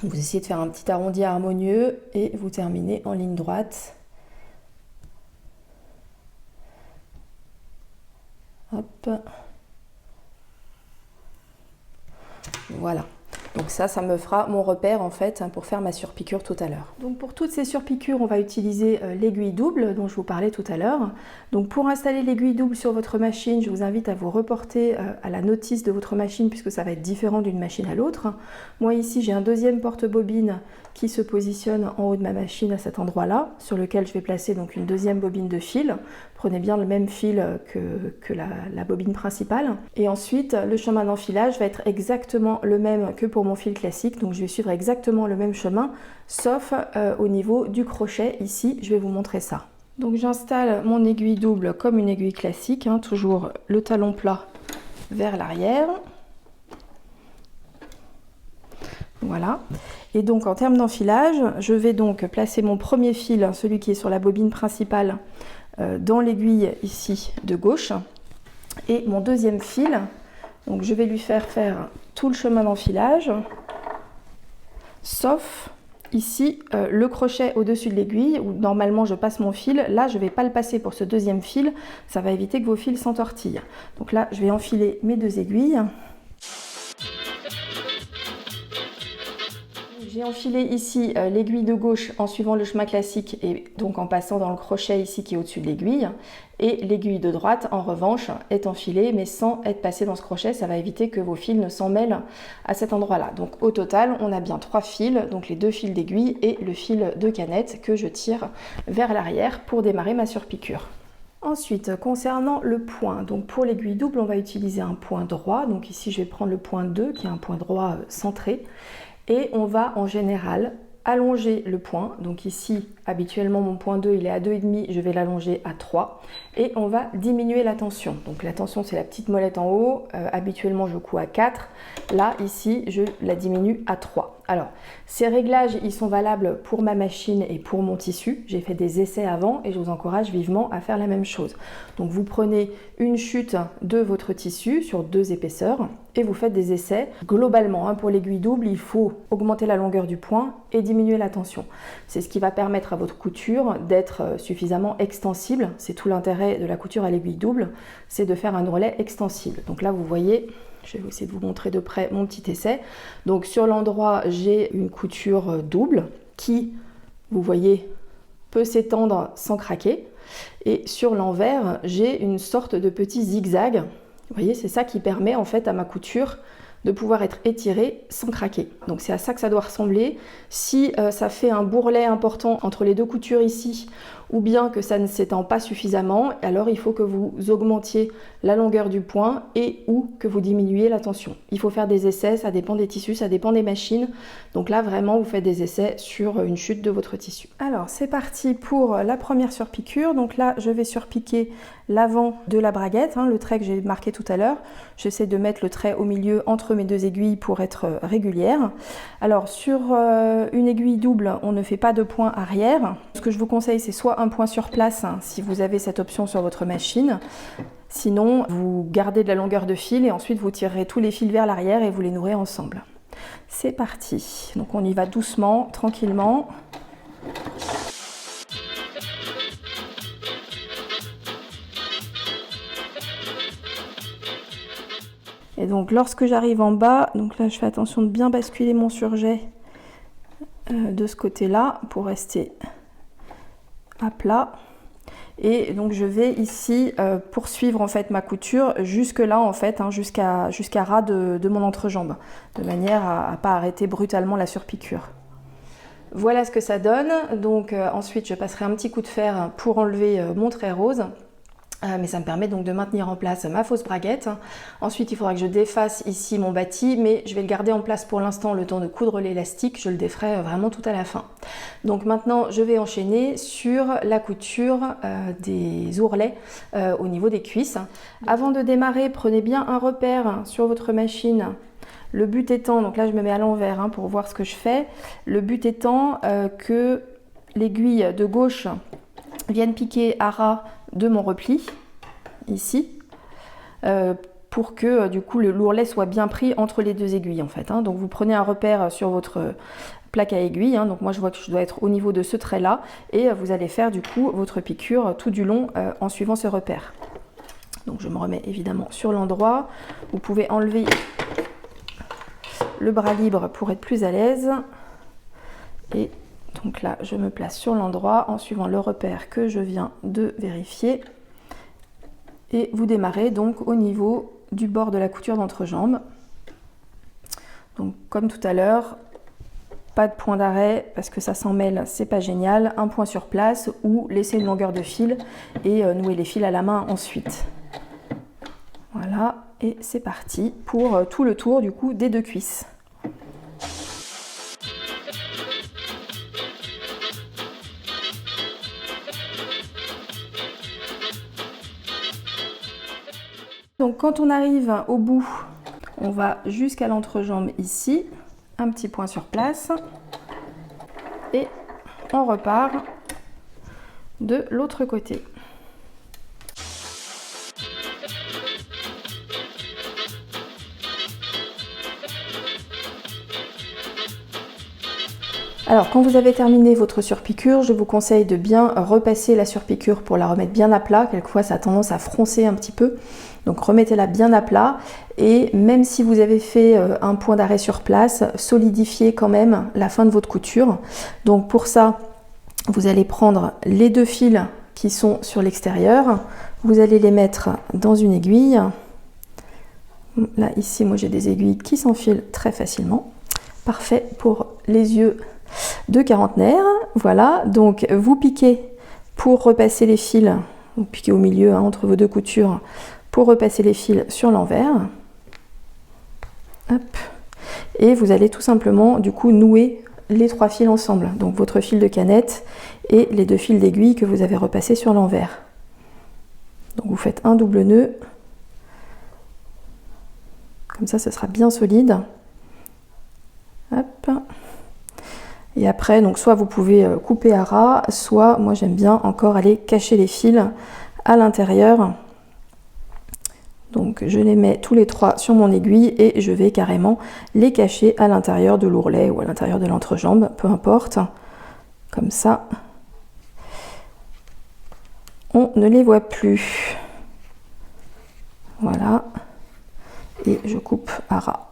Vous essayez de faire un petit arrondi harmonieux et vous terminez en ligne droite. Hop. Voilà. Donc ça me fera mon repère en fait pour faire ma surpiqûre tout à l'heure. Donc pour toutes ces surpiqûres, on va utiliser l'aiguille double dont je vous parlais tout à l'heure. Donc pour installer l'aiguille double sur votre machine, je vous invite à vous reporter à la notice de votre machine puisque ça va être différent d'une machine à l'autre. Moi ici, j'ai un deuxième porte-bobine qui se positionne en haut de ma machine à cet endroit-là, sur lequel je vais placer donc une deuxième bobine de fil. Prenez bien le même fil que la bobine principale. Et ensuite, le chemin d'enfilage va être exactement le même que pour mon fil classique. Donc je vais suivre exactement le même chemin, sauf au niveau du crochet. Ici, je vais vous montrer ça. Donc j'installe mon aiguille double comme une aiguille classique, toujours le talon plat vers l'arrière. Voilà. Et donc en termes d'enfilage, je vais donc placer mon premier fil, celui qui est sur la bobine principale, dans l'aiguille ici de gauche. Et mon deuxième fil, donc je vais lui faire tout le chemin d'enfilage, sauf ici le crochet au-dessus de l'aiguille, où normalement je passe mon fil. Là, je ne vais pas le passer pour ce deuxième fil, ça va éviter que vos fils s'entortillent. Donc là, je vais enfiler mes deux aiguilles. J'ai enfilé ici l'aiguille de gauche en suivant le chemin classique et donc en passant dans le crochet ici qui est au-dessus de l'aiguille. Et l'aiguille de droite, en revanche, est enfilée mais sans être passée dans ce crochet. Ça va éviter que vos fils ne s'en mêlent à cet endroit-là. Donc au total, on a bien 3 fils, donc les 2 fils d'aiguille et le fil de canette que je tire vers l'arrière pour démarrer ma surpiqûre. Ensuite, concernant le point, donc pour l'aiguille double, on va utiliser un point droit. Donc ici, je vais prendre le point 2 qui est un point droit centré. Et on va en général allonger le point. Donc ici, habituellement, mon point 2, il est à 2,5, je vais l'allonger à 3. Et on va diminuer la tension. Donc la tension, c'est la petite molette en haut. Habituellement, je couds à 4. Là, ici, je la diminue à 3. Alors, ces réglages, ils sont valables pour ma machine et pour mon tissu. J'ai fait des essais avant et je vous encourage vivement à faire la même chose. Donc, vous prenez une chute de votre tissu sur 2 épaisseurs et vous faites des essais. Globalement, pour l'aiguille double, il faut augmenter la longueur du point et diminuer la tension. C'est ce qui va permettre à votre couture d'être suffisamment extensible. C'est tout l'intérêt de la couture à l'aiguille double, c'est de faire un ourlet extensible. Donc là, vous voyez, je vais essayer de vous montrer de près mon petit essai. Donc sur l'endroit, j'ai une couture double qui, vous voyez, peut s'étendre sans craquer. Et sur l'envers, j'ai une sorte de petit zigzag. Vous voyez, c'est ça qui permet en fait à ma couture de pouvoir être étiré sans craquer. Donc c'est à ça que ça doit ressembler. Si ça fait un bourrelet important entre les deux coutures ici, ou bien que ça ne s'étend pas suffisamment, alors il faut que vous augmentiez la longueur du point et ou que vous diminuiez la tension. Il faut faire des essais, ça dépend des tissus, ça dépend des machines. Donc là vraiment vous faites des essais sur une chute de votre tissu. Alors c'est parti pour la première surpiqûre. Donc là je vais surpiquer l'avant de la braguette, le trait que j'ai marqué tout à l'heure. J'essaie de mettre le trait au milieu entre mes deux aiguilles pour être régulière. Alors sur une aiguille double, on ne fait pas de point arrière. Ce que je vous conseille, c'est soit un point sur place, si vous avez cette option sur votre machine. Sinon, vous gardez de la longueur de fil et ensuite vous tirerez tous les fils vers l'arrière et vous les nouerez ensemble. C'est parti. Donc on y va doucement, tranquillement. Et donc lorsque j'arrive en bas, donc là je fais attention de bien basculer mon surjet de ce côté-là pour rester à plat. Et donc je vais ici poursuivre en fait ma couture jusque là en fait, jusqu'à ras de mon entrejambe, de manière à ne pas arrêter brutalement la surpiqûre. Voilà ce que ça donne. Donc ensuite je passerai un petit coup de fer pour enlever mon trait rose. Mais ça me permet donc de maintenir en place ma fausse braguette. Ensuite, il faudra que je défasse ici mon bâti, mais je vais le garder en place pour l'instant le temps de coudre l'élastique. Je le déferai vraiment tout à la fin. Donc maintenant, je vais enchaîner sur la couture des ourlets au niveau des cuisses. Avant de démarrer, prenez bien un repère sur votre machine. Le but étant, donc là je me mets à l'envers pour voir ce que je fais. Le but étant que l'aiguille de gauche vienne piquer à ras de mon repli, ici, pour que du coup l'ourlet soit bien pris entre les deux aiguilles en fait. Donc vous prenez un repère sur votre plaque à aiguille, donc moi je vois que je dois être au niveau de ce trait là, et vous allez faire du coup votre piqûre tout du long en suivant ce repère. Donc je me remets évidemment sur l'endroit. Vous pouvez enlever le bras libre pour être plus à l'aise, et donc là, je me place sur l'endroit en suivant le repère que je viens de vérifier. Et vous démarrez donc au niveau du bord de la couture d'entrejambe. Donc comme tout à l'heure, pas de point d'arrêt parce que ça s'en mêle, c'est pas génial. Un point sur place ou laisser une longueur de fil et nouer les fils à la main ensuite. Voilà, et c'est parti pour tout le tour du coup des deux cuisses. Donc quand on arrive au bout, on va jusqu'à l'entrejambe ici, un petit point sur place, et on repart de l'autre côté. Alors quand vous avez terminé votre surpiqûre, je vous conseille de bien repasser la surpiqûre pour la remettre bien à plat. Quelquefois ça a tendance à froncer un petit peu, donc remettez-la bien à plat. Et même si vous avez fait un point d'arrêt sur place, solidifiez quand même la fin de votre couture. Donc pour ça, vous allez prendre les deux fils qui sont sur l'extérieur, vous allez les mettre dans une aiguille. Là ici, moi j'ai des aiguilles qui s'enfilent très facilement. Parfait pour les yeux de quarantenaire. Voilà, donc vous piquez pour repasser les fils, vous piquez au milieu entre vos deux coutures pour repasser les fils sur l'envers. Hop. Et vous allez tout simplement du coup nouer les trois fils ensemble, donc votre fil de canette et les deux fils d'aiguille que vous avez repassés sur l'envers. Donc vous faites un double nœud, comme ça ce sera bien solide. Hop. Et après, donc soit vous pouvez couper à ras, soit moi j'aime bien encore aller cacher les fils à l'intérieur. Donc je les mets tous les trois sur mon aiguille et je vais carrément les cacher à l'intérieur de l'ourlet ou à l'intérieur de l'entrejambe, peu importe. Comme ça, on ne les voit plus. Voilà. Et je coupe à ras.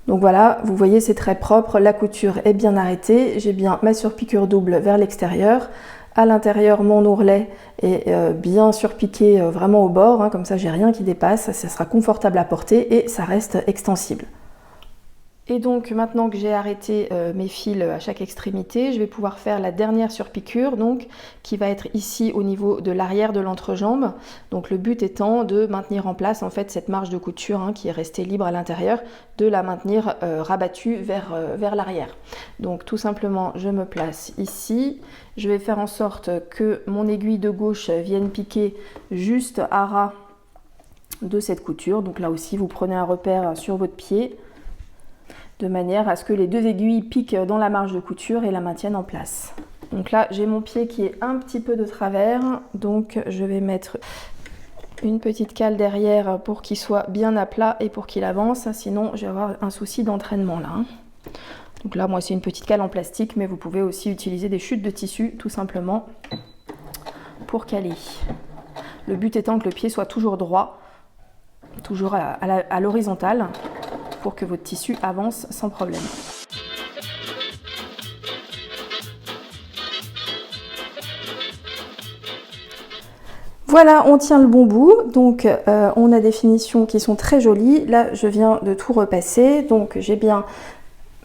Donc voilà, vous voyez, c'est très propre, la couture est bien arrêtée, j'ai bien ma surpiqûre double vers l'extérieur. à l'intérieur mon ourlet est bien surpiqué vraiment au bord, hein, comme ça j'ai rien qui dépasse, ça sera confortable à porter et ça reste extensible. Et donc maintenant que j'ai arrêté mes fils à chaque extrémité, je vais pouvoir faire la dernière surpiqûre, donc qui va être ici au niveau de l'arrière de l'entrejambe. Donc le but étant de maintenir en place en fait cette marge de couture, hein, qui est restée libre à l'intérieur, de la maintenir rabattue vers l'arrière. Donc tout simplement je me place ici, je vais faire en sorte que mon aiguille de gauche vienne piquer juste à ras de cette couture. Donc là aussi vous prenez un repère sur votre pied, de manière à ce que les deux aiguilles piquent dans la marge de couture et la maintiennent en place. Donc là, j'ai mon pied qui est un petit peu de travers, donc je vais mettre une petite cale derrière pour qu'il soit bien à plat et pour qu'il avance, sinon je vais avoir un souci d'entraînement là. Donc là, moi c'est une petite cale en plastique, mais vous pouvez aussi utiliser des chutes de tissu tout simplement pour caler. Le but étant que le pied soit toujours droit, toujours à l'horizontale, pour que votre tissu avance sans problème. Voilà, on tient le bon bout, donc on a des finitions qui sont très jolies. Là, je viens de tout repasser, donc j'ai bien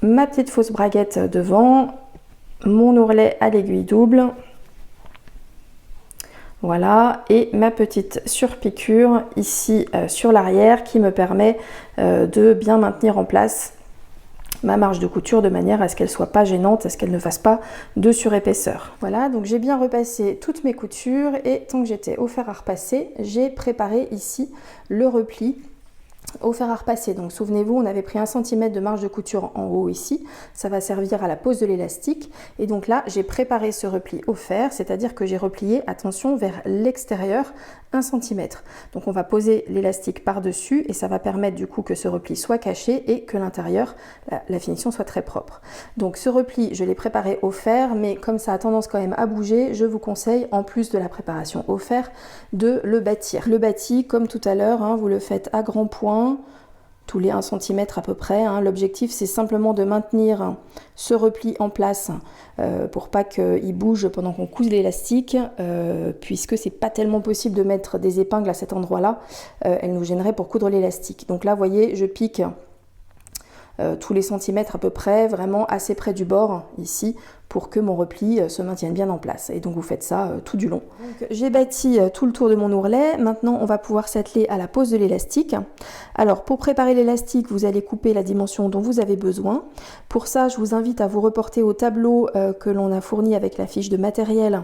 ma petite fausse braguette devant, mon ourlet à l'aiguille double, voilà, et ma petite surpiqûre ici sur l'arrière qui me permet de bien maintenir en place ma marge de couture de manière à ce qu'elle ne soit pas gênante, à ce qu'elle ne fasse pas de surépaisseur. Voilà, donc j'ai bien repassé toutes mes coutures et tant que j'étais au fer à repasser, j'ai préparé ici le repli au fer à repasser. Donc souvenez-vous, on avait pris 1 cm de marge de couture en haut ici, ça va servir à la pose de l'élastique, et donc là j'ai préparé ce repli au fer, c'est-à-dire que j'ai replié, attention, vers l'extérieur 1 cm. Donc on va poser l'élastique par-dessus et ça va permettre du coup que ce repli soit caché et que l'intérieur, la finition soit très propre. Donc ce repli, je l'ai préparé au fer, mais comme ça a tendance quand même à bouger, je vous conseille, en plus de la préparation au fer, de le bâtir. Le bâti, comme tout à l'heure, hein, vous le faites à grands points, tous les 1 cm à peu près. Hein. L'objectif, c'est simplement de maintenir ce repli en place pour pas qu'il bouge pendant qu'on couse l'élastique, puisque c'est pas tellement possible de mettre des épingles à cet endroit-là. Elles nous gêneraient pour coudre l'élastique. Donc là, vous voyez, je pique tous les centimètres à peu près, vraiment assez près du bord ici, pour que mon repli se maintienne bien en place. Et donc vous faites ça tout du long. J'ai bâti tout le tour de mon ourlet. Maintenant on va pouvoir s'atteler à la pose de l'élastique. Alors pour préparer l'élastique, vous allez couper la dimension dont vous avez besoin. Pour ça, je vous invite à vous reporter au tableau que l'on a fourni avec la fiche de matériel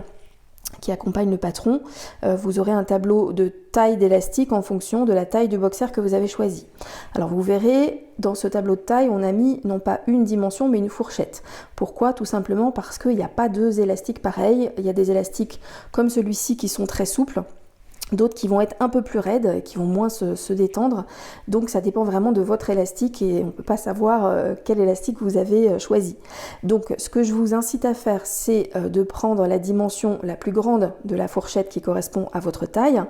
qui accompagne le patron. Vous aurez un tableau de taille d'élastique en fonction de la taille du boxer que vous avez choisi. Alors vous verrez, dans ce tableau de taille, on a mis non pas une dimension mais une fourchette. Pourquoi? Tout simplement parce qu'il n'y a pas deux élastiques pareils. Il y a des élastiques comme celui-ci qui sont très souples, d'autres qui vont être un peu plus raides, qui vont moins se détendre. Donc ça dépend vraiment de votre élastique et on ne peut pas savoir quel élastique vous avez choisi. Donc ce que je vous incite à faire, c'est de prendre la dimension la plus grande de la fourchette qui correspond à votre taille,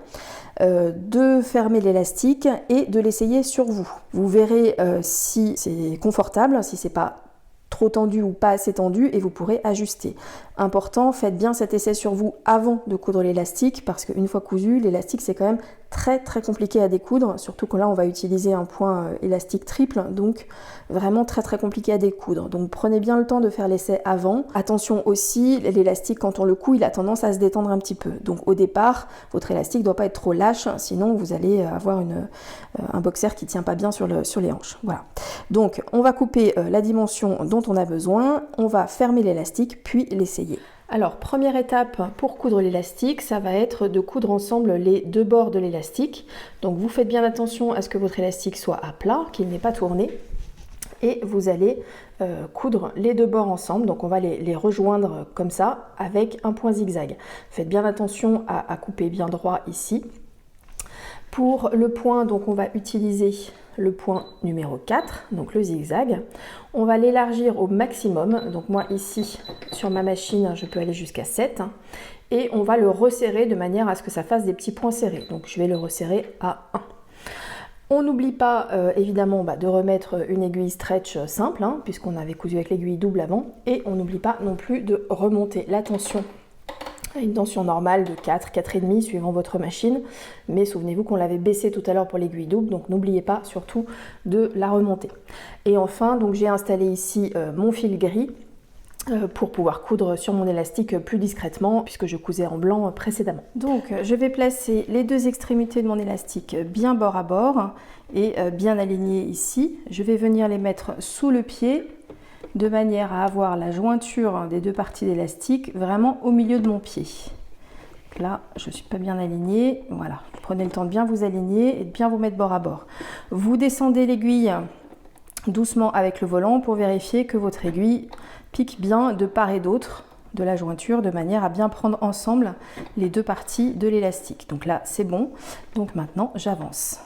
de fermer l'élastique et de l'essayer sur vous. Vous verrez si c'est confortable, si c'est pas trop tendu ou pas assez tendu, et vous pourrez ajuster. Important, faites bien cet essai sur vous avant de coudre l'élastique, parce qu'une fois cousu, l'élastique c'est quand même très compliqué à découdre, surtout que là on va utiliser un point élastique triple, donc vraiment très compliqué à découdre. Donc prenez bien le temps de faire l'essai avant. Attention aussi, l'élastique quand on le coud, il a tendance à se détendre un petit peu. Donc au départ, votre élastique ne doit pas être trop lâche, sinon vous allez avoir un boxer qui ne tient pas bien sur les hanches. Voilà. Donc on va couper la dimension dont on a besoin, on va fermer l'élastique, puis l'essayer. Alors, première étape pour coudre l'élastique, ça va être de coudre ensemble les deux bords de l'élastique. Donc vous faites bien attention à ce que votre élastique soit à plat, qu'il n'ait pas tourné. Et vous allez coudre les deux bords ensemble. Donc on va les rejoindre comme ça avec un point zigzag. Faites bien attention à couper bien droit ici. Pour le point, donc on va utiliser le point numéro 4, donc le zigzag. On va l'élargir au maximum. Donc moi ici, sur ma machine, je peux aller jusqu'à 7. Et on va le resserrer de manière à ce que ça fasse des petits points serrés. Donc je vais le resserrer à 1. On n'oublie pas évidemment de remettre une aiguille stretch simple, hein, puisqu'on avait cousu avec l'aiguille double avant. Et on n'oublie pas non plus de remonter la tension une tension normale de 4, 4,5 suivant votre machine, mais souvenez-vous qu'on l'avait baissé tout à l'heure pour l'aiguille double, donc n'oubliez pas surtout de la remonter. Et enfin, donc j'ai installé ici mon fil gris pour pouvoir coudre sur mon élastique plus discrètement puisque je cousais en blanc précédemment. Donc je vais placer les deux extrémités de mon élastique bien bord à bord et bien alignées ici. Je vais venir les mettre sous le pied de manière à avoir la jointure des deux parties d'élastique vraiment au milieu de mon pied. Là, je ne suis pas bien alignée. Voilà, prenez le temps de bien vous aligner et de bien vous mettre bord à bord. Vous descendez l'aiguille doucement avec le volant pour vérifier que votre aiguille pique bien de part et d'autre de la jointure de manière à bien prendre ensemble les deux parties de l'élastique. Donc là, c'est bon. Donc maintenant, j'avance.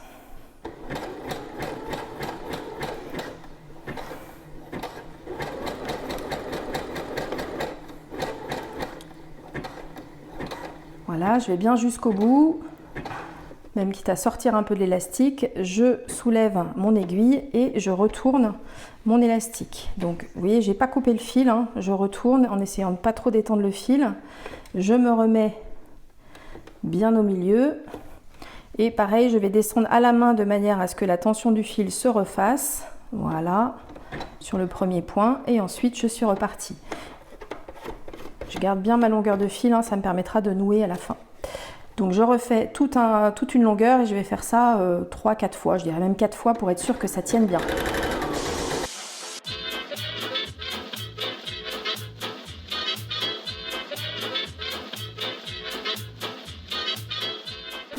Voilà, je vais bien jusqu'au bout, même quitte à sortir un peu de l'élastique, je soulève mon aiguille et je retourne mon élastique. Donc vous voyez, j'ai pas coupé le fil, hein, je retourne en essayant de pas trop détendre le fil. Je me remets bien au milieu et pareil, je vais descendre à la main de manière à ce que la tension du fil se refasse. Voilà, sur le premier point et ensuite je suis repartie. Je garde bien ma longueur de fil, hein, ça me permettra de nouer à la fin. Donc je refais toute une longueur et je vais faire ça 3-4 fois, je dirais même 4 fois pour être sûr que ça tienne bien.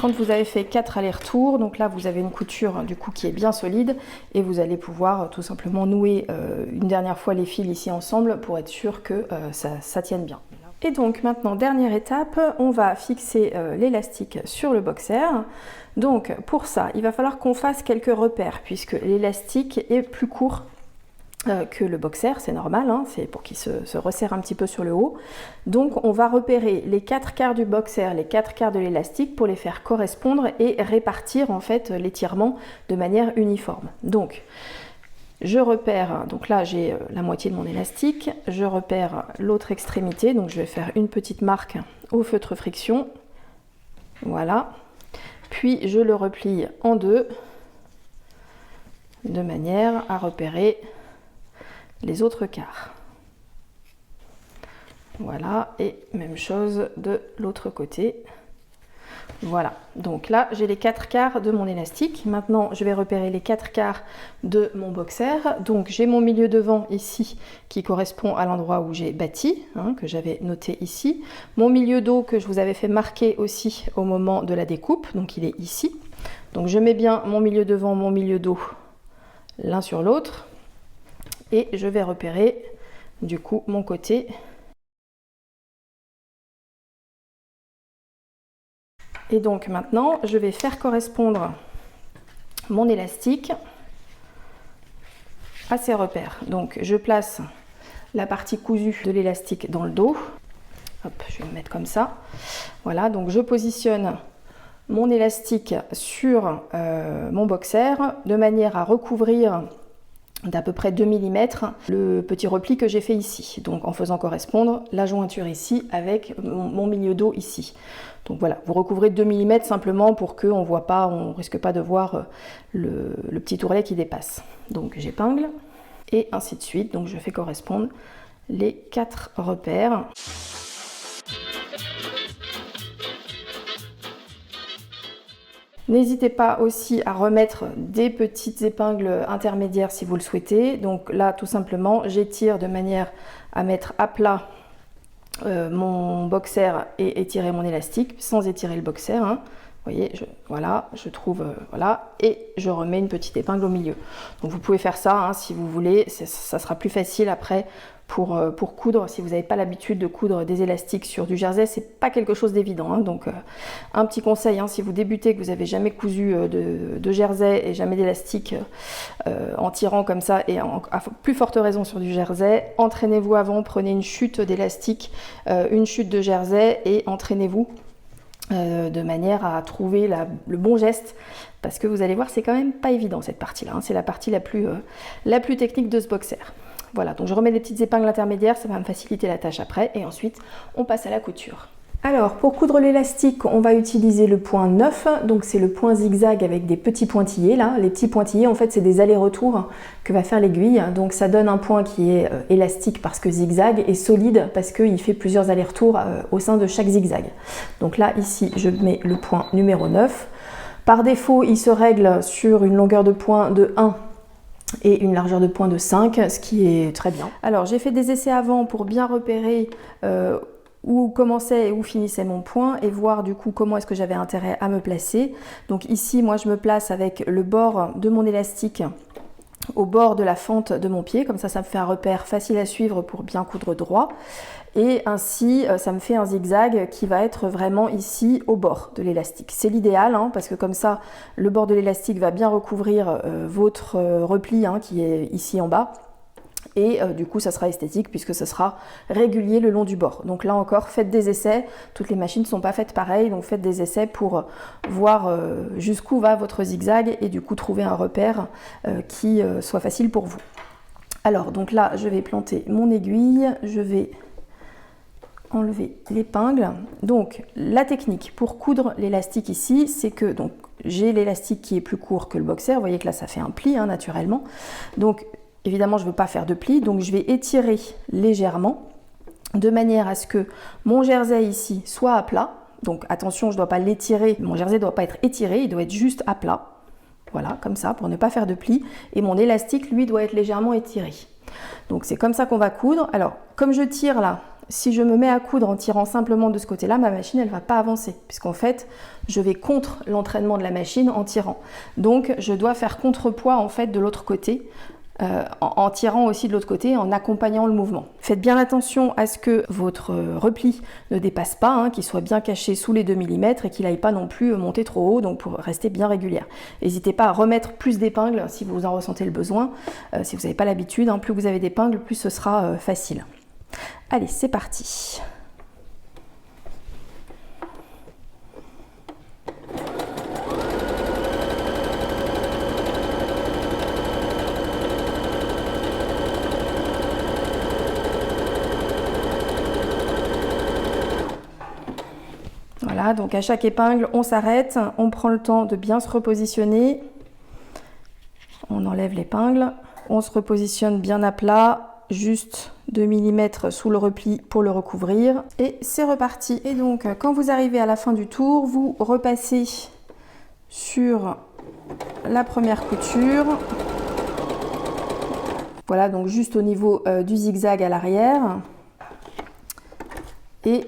Quand vous avez fait 4 allers-retours, donc là vous avez une couture du coup qui est bien solide et vous allez pouvoir tout simplement nouer une dernière fois les fils ici ensemble pour être sûr que ça tienne bien. Et donc maintenant, dernière étape, on va fixer l'élastique sur le boxer. Donc pour ça, il va falloir qu'on fasse quelques repères puisque l'élastique est plus court que le boxer, c'est normal, hein, c'est pour qu'il se resserre un petit peu sur le haut. Donc on va repérer les 4 quarts du boxer, les 4 quarts de l'élastique pour les faire correspondre et répartir en fait l'étirement de manière uniforme. Donc je repère, donc là j'ai la moitié de mon élastique, je repère l'autre extrémité, donc je vais faire une petite marque au feutre friction, voilà, puis je le replie en deux de manière à repérer les autres quarts. Voilà, et même chose de l'autre côté. Voilà, donc là j'ai les 4 quarts de mon élastique. Maintenant je vais repérer les 4 quarts de mon boxer. Donc j'ai mon milieu devant ici qui correspond à l'endroit où j'ai bâti, hein, que j'avais noté ici. Mon milieu dos que je vous avais fait marquer aussi au moment de la découpe, donc il est ici. Donc je mets bien mon milieu devant, mon milieu dos l'un sur l'autre. Et je vais repérer du coup mon côté. Et donc maintenant, je vais faire correspondre mon élastique à ces repères. Donc je place la partie cousue de l'élastique dans le dos. Hop, je vais le mettre comme ça. Voilà, donc je positionne mon élastique sur mon boxer de manière à recouvrir d'à peu près 2 mm le petit repli que j'ai fait ici, donc en faisant correspondre la jointure ici avec mon milieu dos ici. Donc voilà, vous recouvrez 2 mm simplement pour qu'on voit pas, on risque pas de voir le petit ourlet qui dépasse. Donc j'épingle et ainsi de suite, donc je fais correspondre les 4 repères. N'hésitez pas aussi à remettre des petites épingles intermédiaires si vous le souhaitez. Donc là, tout simplement, j'étire de manière à mettre à plat mon boxer et étirer mon élastique sans étirer le boxer. Hein. Vous voyez, voilà, je trouve, voilà, et je remets une petite épingle au milieu. Donc vous pouvez faire ça hein, si vous voulez, ça sera plus facile après pour coudre. Si vous n'avez pas l'habitude de coudre des élastiques sur du jersey, c'est pas quelque chose d'évident. Hein. Donc un petit conseil, hein, si vous débutez, que vous n'avez jamais cousu de jersey et jamais d'élastique en tirant comme ça, et à plus forte raison sur du jersey, entraînez-vous avant, prenez une chute d'élastique, une chute de jersey et entraînez-vous de manière à trouver le bon geste, parce que vous allez voir, c'est quand même pas évident cette partie-là, hein. C'est la partie la plus technique de ce boxer. Voilà, donc je remets des petites épingles intermédiaires, ça va me faciliter la tâche après, et ensuite on passe à la couture. Alors pour coudre l'élastique, on va utiliser le point 9, donc c'est le point zigzag avec des petits pointillés là. Les petits pointillés en fait c'est des allers-retours que va faire l'aiguille, donc ça donne un point qui est élastique parce que zigzag et solide parce qu'il fait plusieurs allers-retours au sein de chaque zigzag. Donc là ici je mets le point numéro 9. Par défaut il se règle sur une longueur de point de 1 et une largeur de point de 5, ce qui est très bien. Alors j'ai fait des essais avant pour bien repérer où commençait et où finissait mon point et voir du coup comment est-ce que j'avais intérêt à me placer. Donc ici moi je me place avec le bord de mon élastique au bord de la fente de mon pied, comme ça me fait un repère facile à suivre pour bien coudre droit, et ainsi ça me fait un zigzag qui va être vraiment ici au bord de l'élastique. C'est l'idéal hein, parce que comme ça le bord de l'élastique va bien recouvrir votre repli hein, qui est ici en bas. Et du coup ça sera esthétique puisque ça sera régulier le long du bord. Donc là encore faites des essais, toutes les machines ne sont pas faites pareil, donc faites des essais pour voir jusqu'où va votre zigzag et du coup trouver un repère qui soit facile pour vous. Alors donc là je vais planter mon aiguille, je vais enlever l'épingle. Donc la technique pour coudre l'élastique ici, c'est que donc j'ai l'élastique qui est plus court que le boxer, vous voyez que là ça fait un pli hein, naturellement. Donc évidemment, je ne veux pas faire de plis, donc je vais étirer légèrement de manière à ce que mon jersey ici soit à plat. Donc attention, je ne dois pas l'étirer, mon jersey ne doit pas être étiré, il doit être juste à plat. Voilà, comme ça, pour ne pas faire de plis. Et mon élastique, lui, doit être légèrement étiré. Donc c'est comme ça qu'on va coudre. Alors, comme je tire là, si je me mets à coudre en tirant simplement de ce côté-là, ma machine, elle ne va pas avancer. Puisqu'en fait, je vais contre l'entraînement de la machine en tirant. Donc, je dois faire contrepoids en fait de l'autre côté. En tirant aussi de l'autre côté, en accompagnant le mouvement. Faites bien attention à ce que votre repli ne dépasse pas, hein, qu'il soit bien caché sous les 2 mm et qu'il n'aille pas non plus monter trop haut, donc pour rester bien régulière. N'hésitez pas à remettre plus d'épingles si vous en ressentez le besoin. Si vous n'avez pas l'habitude, hein, plus vous avez d'épingles, plus ce sera facile. Allez, c'est parti. Voilà, donc à chaque épingle, on s'arrête, on prend le temps de bien se repositionner. On enlève l'épingle, on se repositionne bien à plat, juste 2 mm sous le repli pour le recouvrir. Et c'est reparti. Et donc, quand vous arrivez à la fin du tour, vous repassez sur la première couture. Voilà, donc juste au niveau du zigzag à l'arrière. Et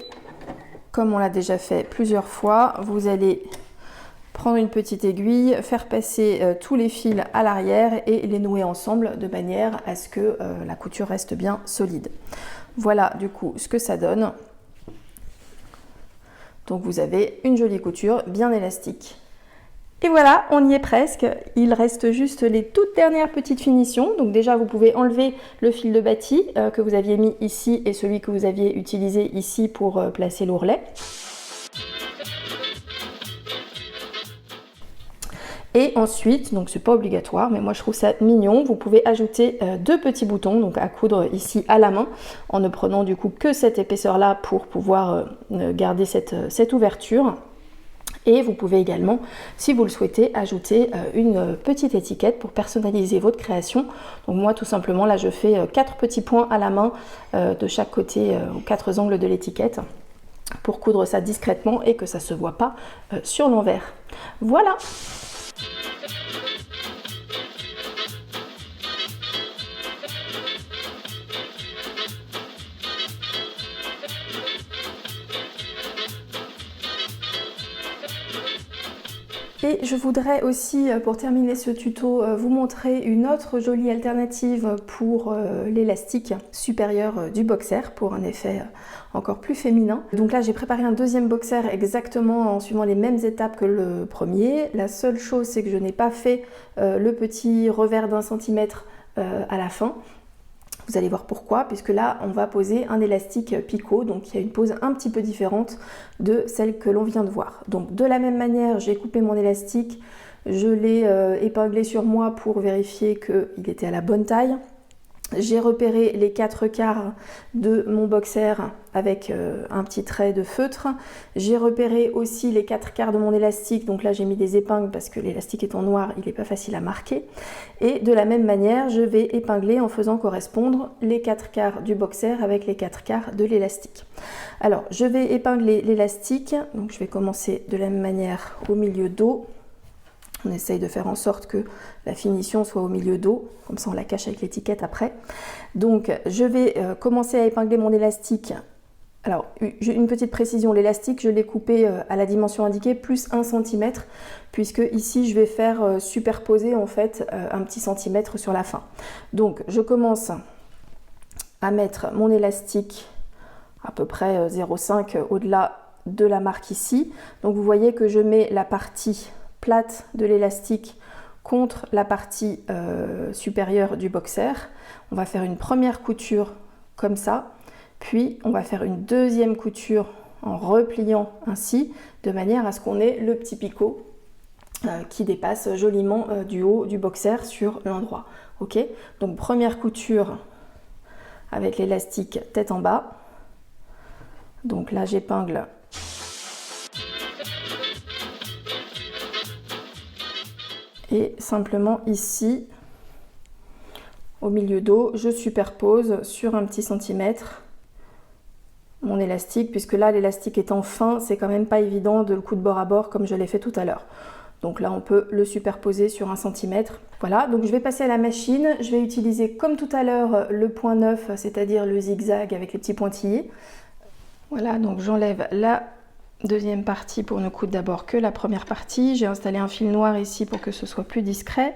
comme on l'a déjà fait plusieurs fois, vous allez prendre une petite aiguille, faire passer tous les fils à l'arrière et les nouer ensemble de manière à ce que la couture reste bien solide. Voilà du coup ce que ça donne. Donc vous avez une jolie couture bien élastique. Et voilà, on y est presque. Il reste juste les toutes dernières petites finitions. Donc déjà, vous pouvez enlever le fil de bâti que vous aviez mis ici et celui que vous aviez utilisé ici pour placer l'ourlet. Et ensuite, donc c'est pas obligatoire, mais moi je trouve ça mignon, vous pouvez ajouter 2 petits boutons donc à coudre ici à la main en ne prenant du coup que cette épaisseur là pour pouvoir garder cette ouverture. Et vous pouvez également, si vous le souhaitez, ajouter une petite étiquette pour personnaliser votre création. Donc moi tout simplement là je fais 4 petits points à la main de chaque côté aux 4 angles de l'étiquette pour coudre ça discrètement et que ça ne se voit pas sur l'envers. Voilà! Et je voudrais aussi, pour terminer ce tuto, vous montrer une autre jolie alternative pour l'élastique supérieur du boxer pour un effet encore plus féminin. Donc là, j'ai préparé un deuxième boxer exactement en suivant les mêmes étapes que le premier. La seule chose, c'est que je n'ai pas fait le petit revers d'1 centimètre à la fin. Vous allez voir pourquoi, puisque là, on va poser un élastique picot, donc il y a une pose un petit peu différente de celle que l'on vient de voir. Donc de la même manière, j'ai coupé mon élastique, je l'ai épinglé sur moi pour vérifier qu'il était à la bonne taille. J'ai repéré les 4/4 de mon boxer avec un petit trait de feutre. J'ai repéré aussi les 4/4 de mon élastique. Donc là, j'ai mis des épingles parce que l'élastique étant noir, il n'est pas facile à marquer. Et de la même manière, je vais épingler en faisant correspondre les 4/4 du boxer avec les 4/4 de l'élastique. Alors, je vais épingler l'élastique. Donc, je vais commencer de la même manière au milieu dos. On essaye de faire en sorte que la finition soit au milieu dos, comme ça on la cache avec l'étiquette après. Donc je vais commencer à épingler mon élastique. Alors une petite précision, l'élastique je l'ai coupé à la dimension indiquée plus 1 cm, puisque ici je vais faire superposer en fait un petit centimètre sur la fin. Donc je commence à mettre mon élastique à peu près 0,5 au-delà de la marque ici. Donc vous voyez que je mets la partie plate de l'élastique contre la partie supérieure du boxer. On va faire une première couture comme ça, puis on va faire une deuxième couture en repliant ainsi, de manière à ce qu'on ait le petit picot qui dépasse joliment du haut du boxer sur l'endroit. Ok, donc première couture avec l'élastique tête en bas. Donc là j'épingle. Et simplement ici, au milieu dos, je superpose sur un petit centimètre mon élastique, puisque là l'élastique étant fin, c'est quand même pas évident de le couper de bord à bord comme je l'ai fait tout à l'heure. Donc là on peut le superposer sur 1 cm. Voilà, donc je vais passer à la machine. Je vais utiliser comme tout à l'heure le point 9, c'est-à-dire le zigzag avec les petits pointillés. Voilà, donc j'enlève la deuxième partie pour ne coudre d'abord que la première partie. J'ai installé un fil noir ici pour que ce soit plus discret.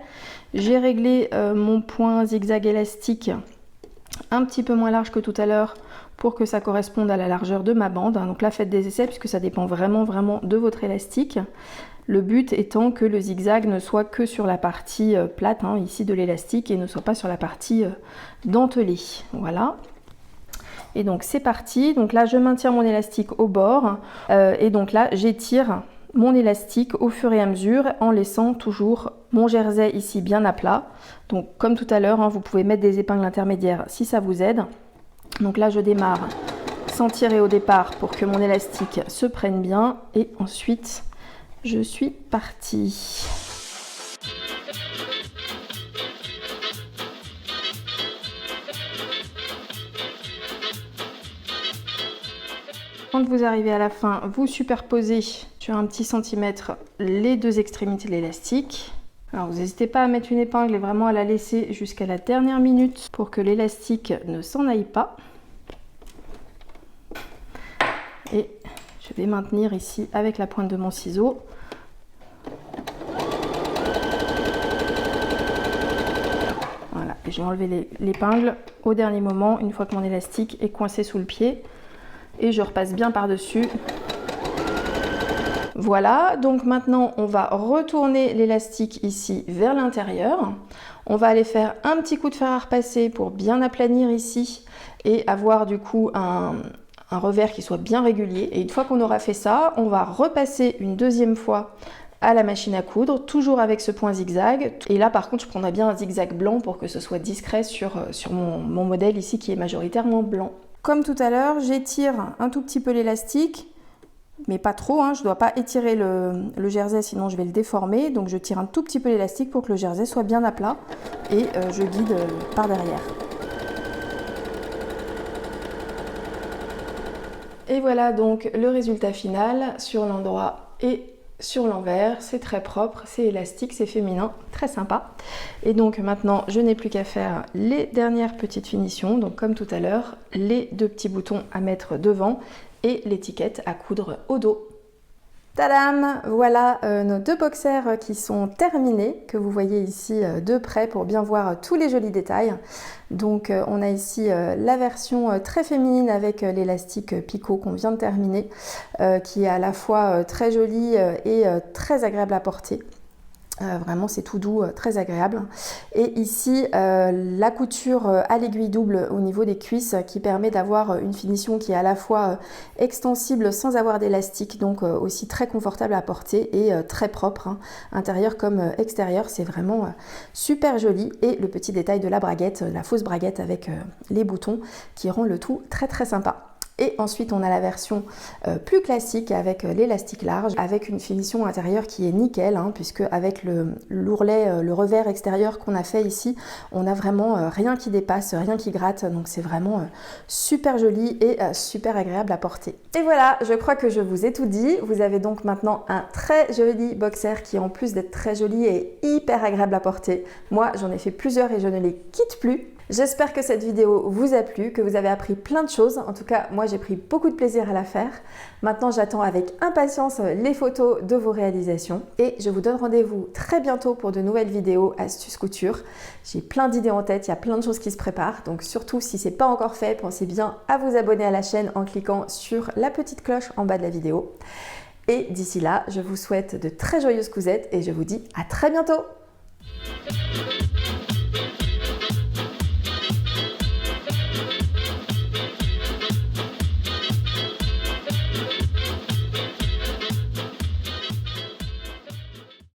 J'ai réglé mon point zigzag élastique un petit peu moins large que tout à l'heure pour que ça corresponde à la largeur de ma bande. Donc là faites des essais puisque ça dépend vraiment de votre élastique. Le but étant que le zigzag ne soit que sur la partie plate ici de l'élastique et ne soit pas sur la partie dentelée. Voilà. Et donc c'est parti, donc là je maintiens mon élastique au bord et donc là j'étire mon élastique au fur et à mesure en laissant toujours mon jersey ici bien à plat. Donc comme tout à l'heure, vous pouvez mettre des épingles intermédiaires si ça vous aide. Donc là je démarre sans tirer au départ pour que mon élastique se prenne bien et ensuite je suis partie. Quand vous arrivez à la fin, vous superposez sur un petit centimètre les deux extrémités de l'élastique. Alors vous n'hésitez pas à mettre une épingle et vraiment à la laisser jusqu'à la dernière minute pour que l'élastique ne s'en aille pas. Et je vais maintenir ici avec la pointe de mon ciseau. Voilà, j'ai enlevé l'épingle au dernier moment, une fois que mon élastique est coincé sous le pied. Et je repasse bien par-dessus. Voilà, donc maintenant on va retourner l'élastique ici vers l'intérieur. On va aller faire un petit coup de fer à repasser pour bien aplanir ici et avoir du coup un revers qui soit bien régulier. Et une fois qu'on aura fait ça, on va repasser une deuxième fois à la machine à coudre, toujours avec ce point zigzag. Et là par contre je prendrai bien un zigzag blanc pour que ce soit discret sur mon modèle ici qui est majoritairement blanc. Comme tout à l'heure, j'étire un tout petit peu l'élastique, mais pas trop, je ne dois pas étirer le jersey, sinon je vais le déformer. Donc je tire un tout petit peu l'élastique pour que le jersey soit bien à plat et je guide par derrière. Et voilà donc le résultat final sur l'endroit et sur l'envers. C'est très propre, c'est élastique, c'est féminin, très sympa. Et donc maintenant je n'ai plus qu'à faire les dernières petites finitions. Donc comme tout à l'heure, les deux petits boutons à mettre devant et l'étiquette à coudre au dos. Tadam! Voilà nos deux boxers qui sont terminés, que vous voyez ici de près pour bien voir tous les jolis détails. Donc on a ici la version très féminine avec l'élastique picot qu'on vient de terminer, qui est à la fois très jolie et très agréable à porter. Vraiment c'est tout doux, très agréable. Et ici la couture à l'aiguille double au niveau des cuisses qui permet d'avoir une finition qui est à la fois extensible sans avoir d'élastique, donc aussi très confortable à porter et très propre, hein, intérieur comme extérieur. C'est vraiment super joli. Et le petit détail de la braguette, la fausse braguette avec les boutons qui rend le tout très très sympa. Et ensuite on a la version plus classique avec l'élastique large, avec une finition intérieure qui est nickel, hein, puisque avec l'ourlet, le revers extérieur qu'on a fait ici, on a vraiment rien qui dépasse, rien qui gratte, donc c'est vraiment super joli et super agréable à porter. Et voilà, je crois que je vous ai tout dit. Vous avez donc maintenant un très joli boxer qui en plus d'être très joli est hyper agréable à porter. Moi j'en ai fait plusieurs et je ne les quitte plus. J'espère que cette vidéo vous a plu, que vous avez appris plein de choses. En tout cas, moi j'ai pris beaucoup de plaisir à la faire. Maintenant, j'attends avec impatience les photos de vos réalisations. Et je vous donne rendez-vous très bientôt pour de nouvelles vidéos astuces couture. J'ai plein d'idées en tête, il y a plein de choses qui se préparent. Donc surtout, si ce n'est pas encore fait, pensez bien à vous abonner à la chaîne en cliquant sur la petite cloche en bas de la vidéo. Et d'ici là, je vous souhaite de très joyeuses cousettes et je vous dis à très bientôt!